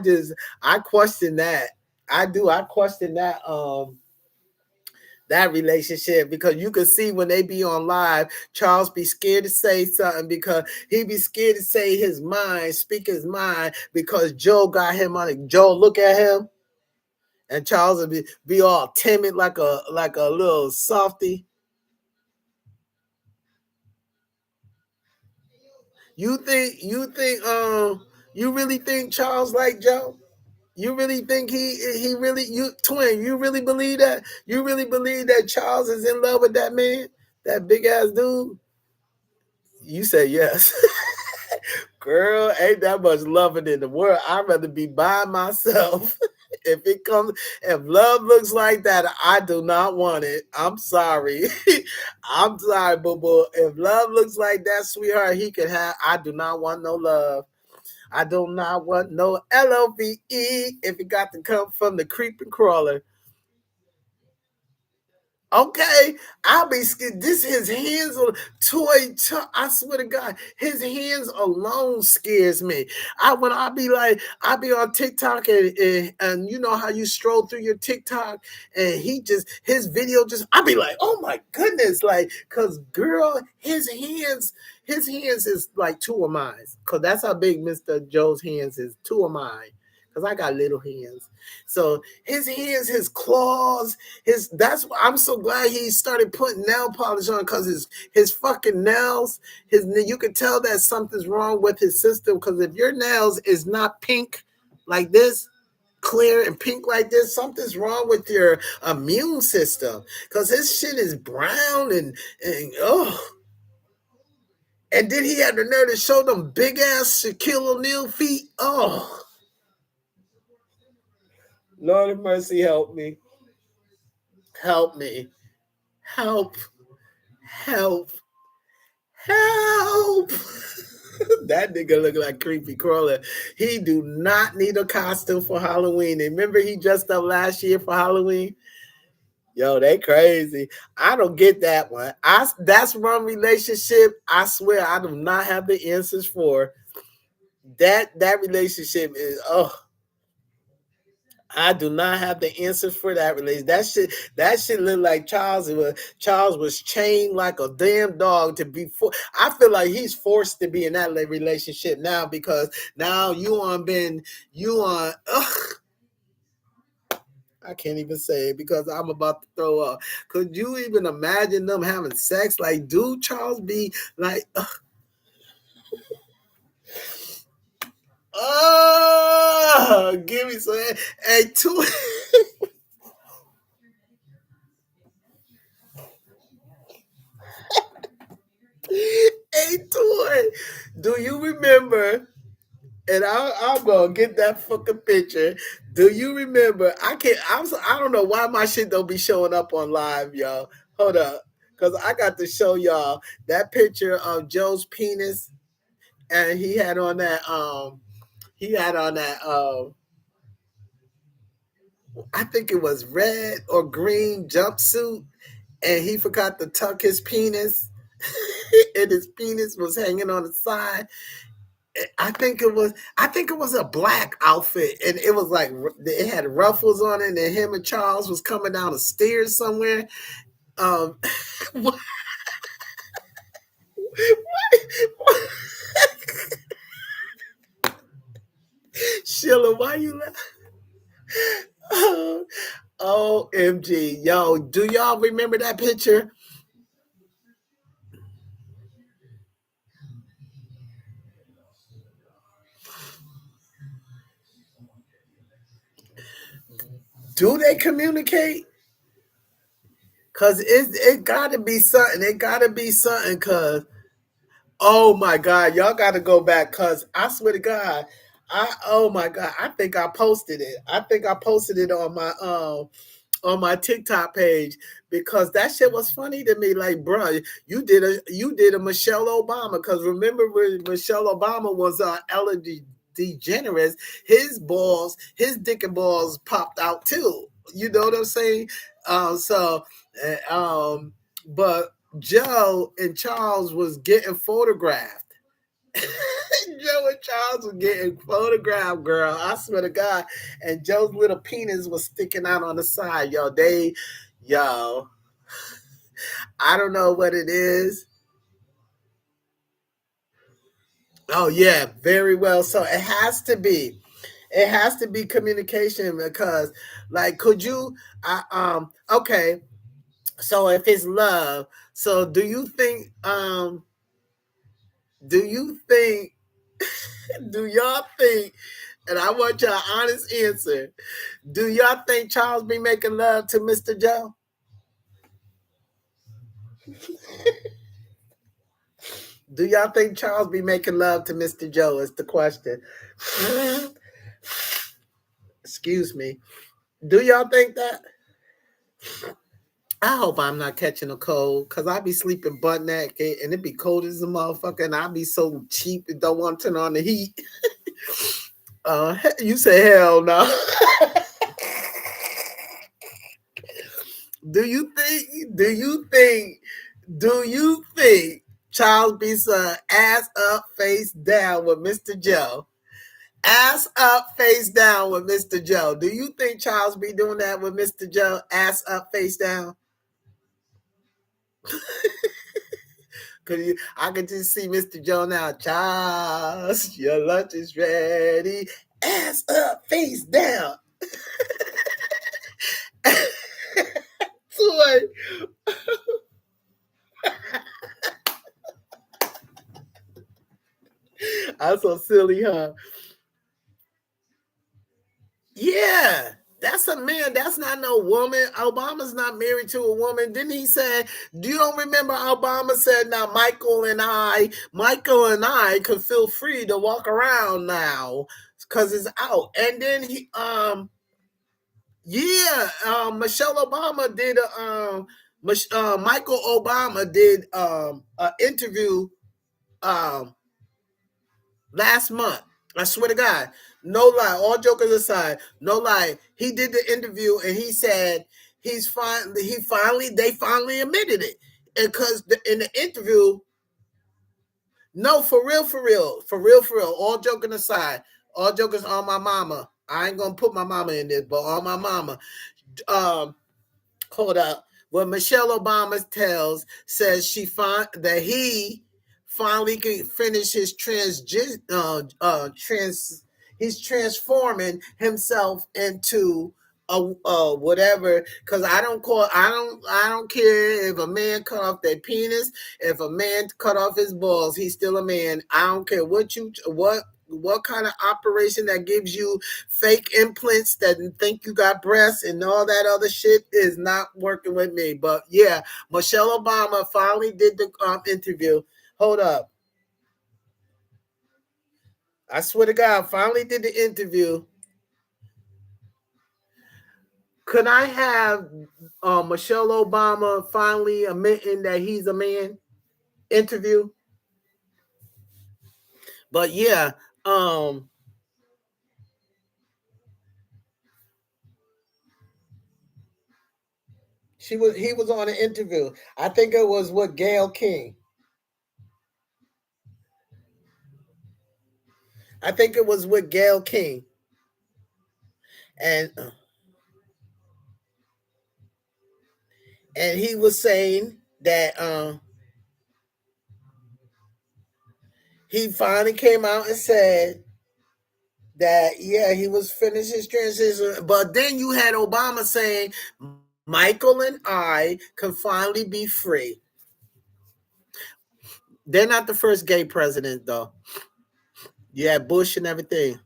question that. I do. I question that relationship because you can see when they be on live, Charles be scared to say something because he be scared to say his mind, speak his mind because Joe got him on it. Joe look at him and Charles will be all timid like a little softy. You think you really think Charles like Joe? You really think he really you twin? You really believe that? You really believe that Charles is in love with that man, that big ass dude? You say yes. Girl, ain't that much loving in the world. I'd rather be by myself. If love looks like that, I do not want it. I'm sorry. I'm sorry, boo boo. If love looks like that, sweetheart, he can have. I do not want no love. I do not want no love if it got to come from the creeping crawler. Okay, I'll be scared. This his hands on I swear to God, his hands alone scares me. I be on TikTok and you know how you stroll through your TikTok and his video just I be like, oh my goodness, like cause girl, his hands is like two of mine. Cause that's how big Mr. Joe's hands is, two of mine. Cause I got little hands. So his hands, his claws, that's why I'm so glad he started putting nail polish on because his fucking nails, you can tell that something's wrong with his system because if your nails is not pink like this, clear and pink like this, something's wrong with your immune system because his shit is brown and oh. And then he had the nerve to show them big ass Shaquille O'Neal feet. Oh, Lord of mercy, help me. Help me. Help. Help. Help. That nigga look like creepy crawler. He do not need a costume for Halloween. And remember he dressed up last year for Halloween? Yo, they crazy. I don't get that one. That's one relationship I swear I do not have the answers for. That relationship is I do not have the answers for that release. That shit look like Charles was chained like a damn dog to be I feel like he's forced to be in that relationship now because now you on I can't even say it because I'm about to throw up. Could you even imagine them having sex? Like, dude, Charles be like, oh, give me some. Hey, two. Hey, Toy, do you remember? And I'm gonna get that fucking picture. Do you remember? I can't. I don't know why my shit don't be showing up on live, y'all. Hold up, cause I got to show y'all that picture of Joe's penis, and he had on that. He had on that. I think it was red or green jumpsuit, and he forgot to tuck his penis, and his penis was hanging on the side. I think it was a black outfit, and it was like it had ruffles on it, and him and Charles was coming down the stairs somewhere. Um, Sheila, why you laughing? OMG, yo, do y'all remember that picture? Do they communicate? Cause it gotta be something. It gotta be something. Cause oh my God, y'all got to go back because I swear to God, oh my God, I think I posted it. I think I posted it on my TikTok page because that shit was funny to me. Like, bro, you did a Michelle Obama because remember when Michelle Obama was Ellen DeGeneres, his dick and balls popped out too. You know what I'm saying? So, but Joe and Charles was getting photographed. Joe and Charles were getting photographed, girl. I swear to God. And Joe's little penis was sticking out on the side. Yo, I don't know what it is. Oh yeah, very well. So it has to be. It has to be communication because, like, could you? Okay. So if it's love, so do you think? Do you think? Do y'all think And I want your honest answer. Do y'all think Charles be making love to Mr. Joe? Do y'all think Charles be making love to Mr. Joe? Is the question. Excuse me. Do y'all think that? I hope I'm not catching a cold because I be sleeping butt naked and it be cold as a motherfucker and I be so cheap and don't want to turn on the heat. You say hell no. do you think? Do you think? Do you think Charles B. Son ass up, face down with Mr. Joe? Ass up, face down with Mr. Joe. Do you think Charles be doing that with Mr. Joe? Ass up, face down. I could just see Mr. Joe now. Charles, your lunch is ready. Ass up, face down. Toy. I'm so silly, huh? Yeah. That's a man. That's not no woman. Obama's not married to a woman. Didn't he say, do you don't remember Obama said now Michael and I could feel free to walk around now because it's out. And then Michelle Obama did Michael Obama did an interview um last month. I swear to God, no lie. All jokers aside, no lie. He did the interview and he said he's fine. They finally admitted it, because in the interview, no, for real, for real, for real, for real. All joking aside, all jokers on my mama. I ain't gonna put my mama in this, but on my mama. Um, Hold up. What Michelle Obama tells says that he finally can finish his he's transforming himself into a whatever, because I don't care if a man cut off their penis, if a man cut off his balls, he's still a man. I don't care what kind of operation that gives you fake implants that think you got breasts and all that other shit is not working with me. But yeah, Michelle Obama finally did the interview. Hold up. I swear to God, finally did the interview. Could I have Michelle Obama finally admitting that he's a man interview? But yeah, he was on an interview. I think it was with Gayle King. I think it was with Gayle King. And he was saying that he finally came out and said that yeah, he was finished his transition. But then you had Obama saying Michael and I can finally be free. They're not the first gay president though. Yeah, Bush and everything.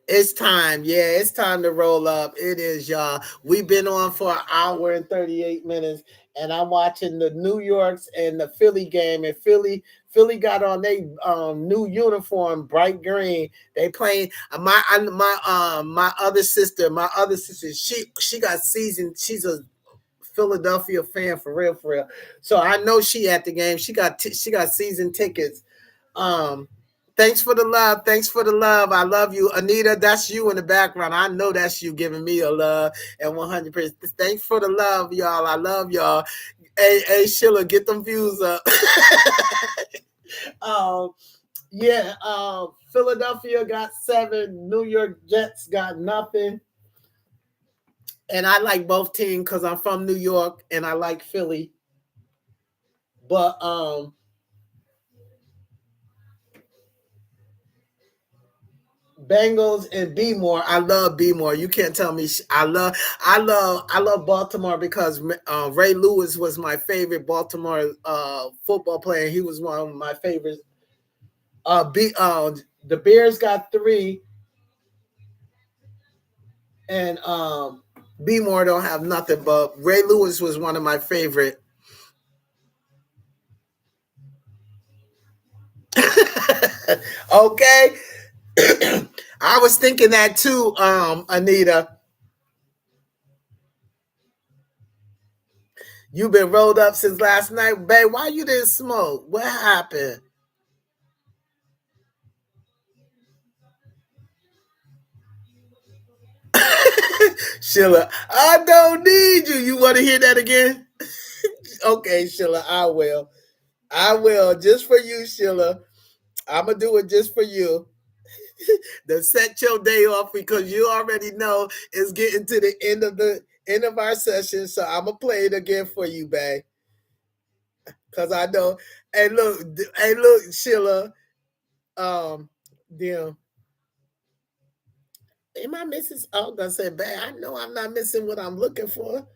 It's time. Yeah, it's time to roll up. It is, y'all. We've been on for an hour and 38 minutes, and I'm watching the New York's and the Philly game. And Philly got on their new uniform, bright green. They playing my other sister. She got seasoned. She's a Philadelphia fan for real, for real. So I know she at the game. She got season tickets. Um, Thanks for the love. Thanks for the love. I love you, Anita. That's you in the background. I know that's you giving me a love and 100%. Thanks for the love, y'all. I love y'all. Hey, Sheila, get them views up. um, yeah. Philadelphia got 7. New York Jets got nothing. And I like both teams because I'm from New York and I like Philly. But Bengals and B More. I love B More. You can't tell me. I love Baltimore because Ray Lewis was my favorite Baltimore football player. He was one of my favorites. The Bears got 3, and B More don't have nothing. But Ray Lewis was one of my favorite. Okay, I was thinking that too, Anita. You been rolled up since last night, babe. Why you didn't smoke? What happened? Sheila, I don't need you. You want to hear that again? Okay, Sheila, I will. I will, just for you, Sheila. I'm gonna do it just for you. To set your day off because you already know it's getting to the end of our session. So I'm gonna play it again for you, babe. Cause I know. Hey, look, Sheila. Um, damn. Am I missing? Oh, I'm gonna say, babe. I know I'm not missing what I'm looking for.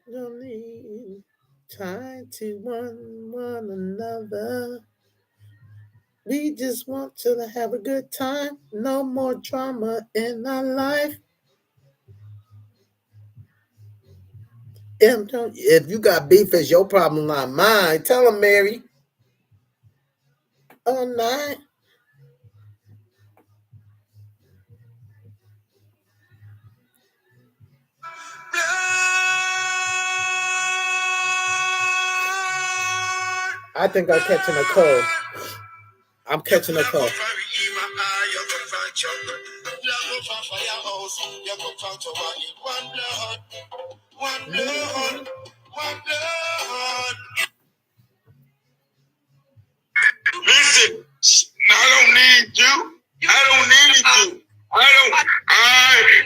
No need trying to one another. We just want to have a good time. No more drama in our life. If you got beef, it's your problem, not mine. Tell him, Mary. All night. I think I'm catching a cold. I'm catching a cold. One blood, one blood. Listen, I don't need you. I don't need you. I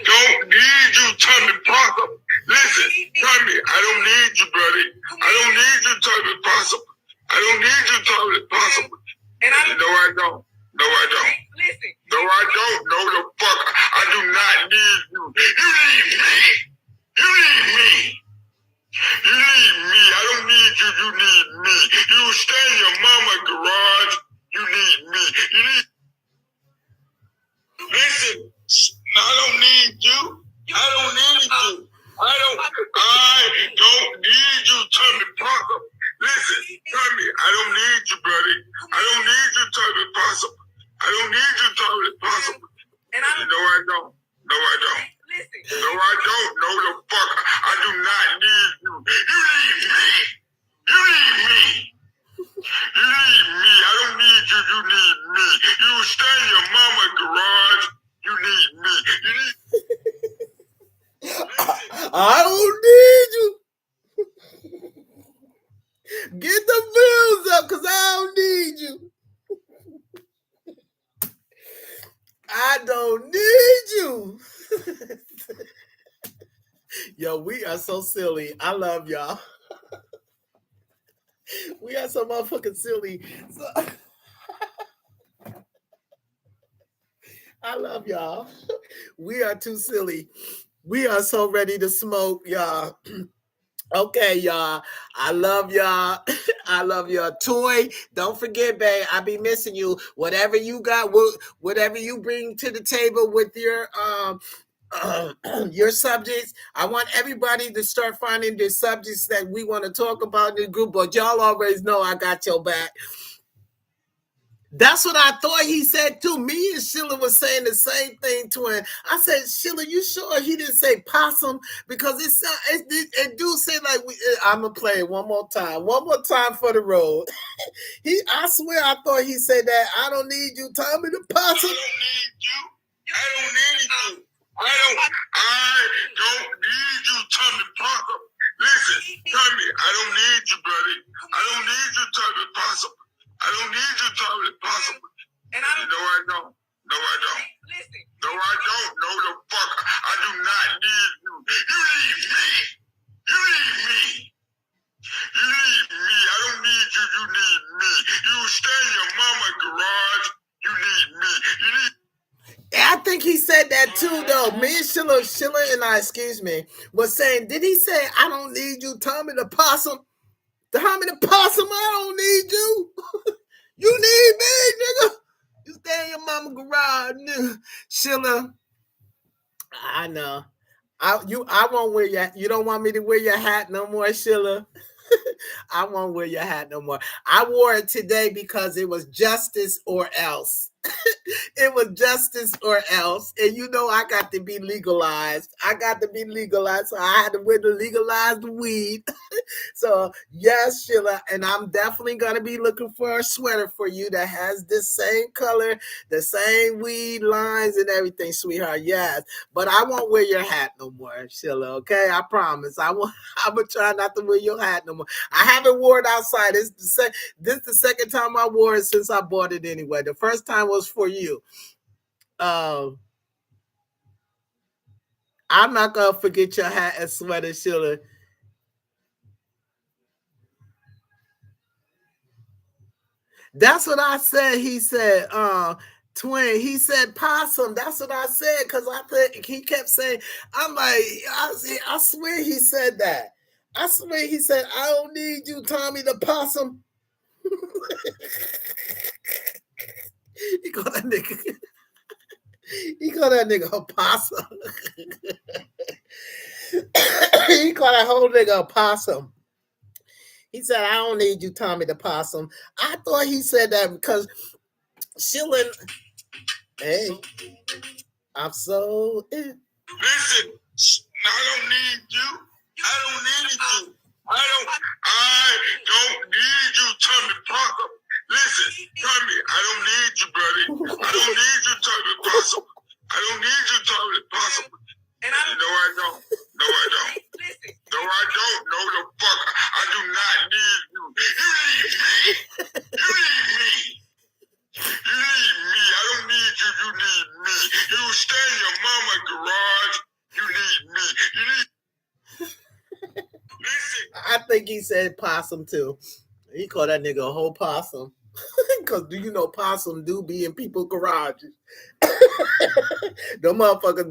don't need you, Tommy Parker. Listen, Tommy, I don't need you, buddy. I don't need you, Tommy Parker. I don't need you, Tommy Parker. And no, I don't. No, I don't. Listen. No, I don't. No, the fuck. I do not need you. You need me. You need me. You need me. I don't need you. You need me. You stay in your mama's garage. You need me. You need. Listen, I don't need you. I don't need you. I don't need you, Tommy Parker. Listen, Tommy, I don't need you, buddy. I don't need you, Tommy Parker. I don't need you, Tommy Parker. And I know I don't. No, I don't. Listen. No, I don't. No, the fuck. I do not need you. You need me. You need me. You need me. I don't need you. You need me. You stay in your mama's garage. You need me. You need. I don't need you. Get the bills up, cause I don't need you. I don't need you. Yo, we are so silly. I love y'all. We are so motherfucking silly. So, I love y'all. We are too silly. We are so ready to smoke, y'all. Okay, y'all. I love y'all. I love y'all. Toy, don't forget, babe. I be missing you. Whatever you got, whatever you bring to the table with your subjects. I want everybody to start finding the subjects that we want to talk about in the group. But y'all always know I got your back. That's what I thought he said too. Me and Sheila was saying the same thing to him. I said, Sheila, you sure he didn't say possum? Because it do say like I'm gonna play it one more time for the road. I swear, I thought he said that. I don't need you, Tommy the possum. I don't need you. I don't need you. I don't need you, Tommy Parker. Listen, Tommy, I don't need you, buddy. I don't need you, Tommy Possum. I don't need you, Tommy Possum. And I don't. No, I don't. No, I don't. Listen. No, I don't. No, the fuck. I do not need you. You need me. You need me. You need me. I don't need you. You need me. You stay in your mama's garage. You need me. You need. I think he said that too, though. Me and Sheila and I, excuse me, was saying, did he say, I don't need you, Tommy the possum? Tommy the possum, I don't need you. You need me, nigga. You stay in your mama garage, nigga. Sheila, I know. I won't wear your. You don't want me to wear your hat no more, Sheila. I won't wear your hat no more. I wore it today because it was justice or else. It was justice or else. And you know I got to be legalized. I got to be legalized. So I had to wear the legalized weed. So yes, Sheila, and I'm definitely gonna be looking for a sweater for you that has the same color, the same weed lines and everything, sweetheart. Yes, but I won't wear your hat no more, Sheila. Okay, I promise. I will. I'm gonna try not to wear your hat no more. I haven't worn it outside. This is the second time I wore it since I bought it anyway. The first time was for you. Um, I'm not gonna forget your hat and sweater, Sheila. That's what I said. He said, twin. He said possum. That's what I said because I think he kept saying. I'm like, I swear he said that. I swear he said, I don't need you, Tommy the possum. He called that nigga. He called that nigga a possum. He called that whole nigga a possum. He said, I don't need you, Tommy the possum. I thought he said that because Sheila. Hey, I'm so. Listen, I don't need you. I don't need you. I don't need you, Tommy Parker. Listen, Tommy, I don't need you, buddy. I don't need you, Tommy Possum. I don't need you, Tommy Possum. And I no, I don't. No, I don't. No, I don't. No, the fuck. I do not need you. You need me. You need me. You need me. I don't need you. You need me. You stay in your mama's garage. You need me. You need. Listen. I think he said possum too. He called that nigga a whole possum. Cause do you know possum do be in people's garages? Them motherfuckers,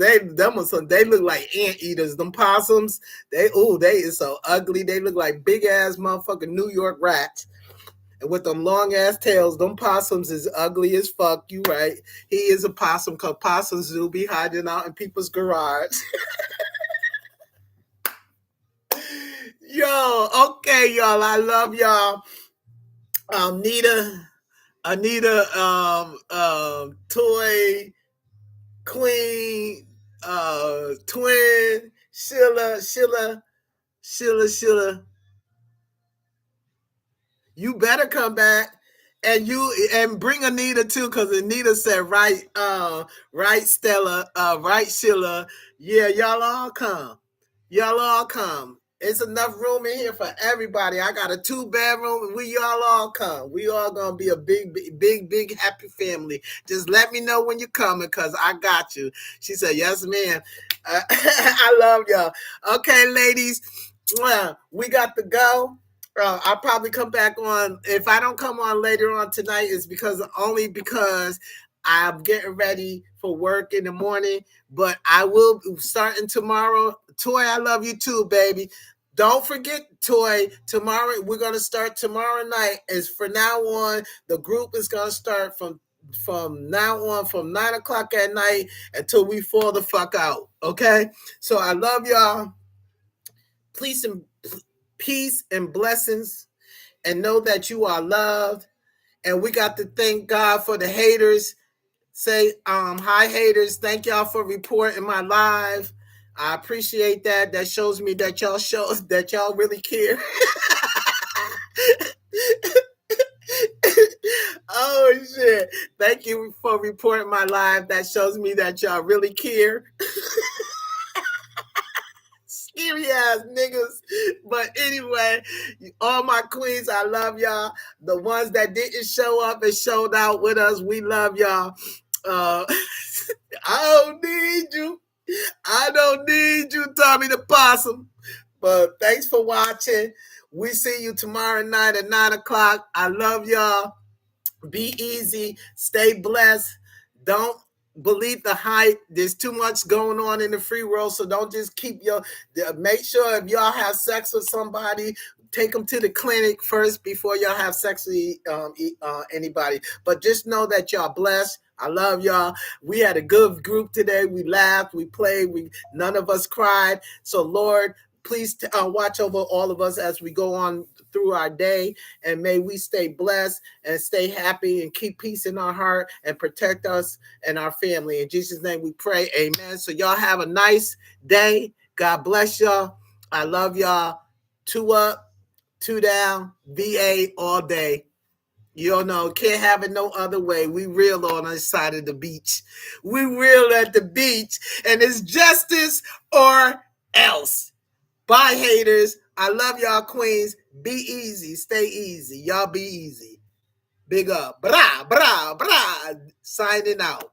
they look like ant eaters. Them possums, they is so ugly. They look like big ass motherfucking New York rats. And with them long ass tails, them possums is ugly as fuck. You right. He is a possum because possums do be hiding out in people's garage. Yo, okay, y'all. I love y'all. Anita, Toy, Queen, Twin, Sheila. You better come back. And bring Anita too, because Anita said right Stella, right Sheila. Yeah, y'all all come. Y'all all come. It's enough room in here for everybody. I got a 2-bedroom. We y'all all come. We all gonna be a big happy family. Just let me know when you're coming, cause I got you. She said, yes, ma'am. I love y'all. Okay, ladies. We got to go. I'll probably come back on. If I don't come on later on tonight, it's because I'm getting ready for work in the morning. But I will starting tomorrow. Toy, I love you too, baby. Don't forget, Toy. Tomorrow we're gonna start tomorrow night. Is for now on, the group is gonna start from now on from 9 o'clock at night until we fall the fuck out. Okay. So I love y'all. Please and peace and blessings, and know that you are loved. And we got to thank God for the haters. Say hi haters, thank y'all for reporting my live. I appreciate that. That shows me that y'all really care. Oh shit, thank you for reporting my live. That shows me that y'all really care. Scary ass niggas. But anyway, all my queens, I love y'all. The ones that didn't show up and showed out with us, we love y'all. I don't need you. I don't need you, Tommy the Possum. But thanks for watching. We see you tomorrow night at 9 o'clock. I love y'all. Be easy. Stay blessed. Don't believe the hype. There's too much going on in the free world, so don't just keep your. Make sure if y'all have sex with somebody, take them to the clinic first before y'all have sex with anybody. But just know that y'all blessed. I love y'all. We had a good group today. We laughed, we played, we none of us cried. So Lord, please watch over all of us as we go on through our day, and may we stay blessed and stay happy and keep peace in our heart and protect us and our family. In Jesus' name we pray, amen. So y'all have a nice day. God bless y'all. I love y'all. Two up, two down, VA all day. You don't know, can't have it no other way. We real on this side of the beach. We real at the beach, and it's justice or else. Bye, haters. I love y'all, queens. Be easy. Stay easy. Y'all be easy. Big up. Brah, brah, brah. Signing out.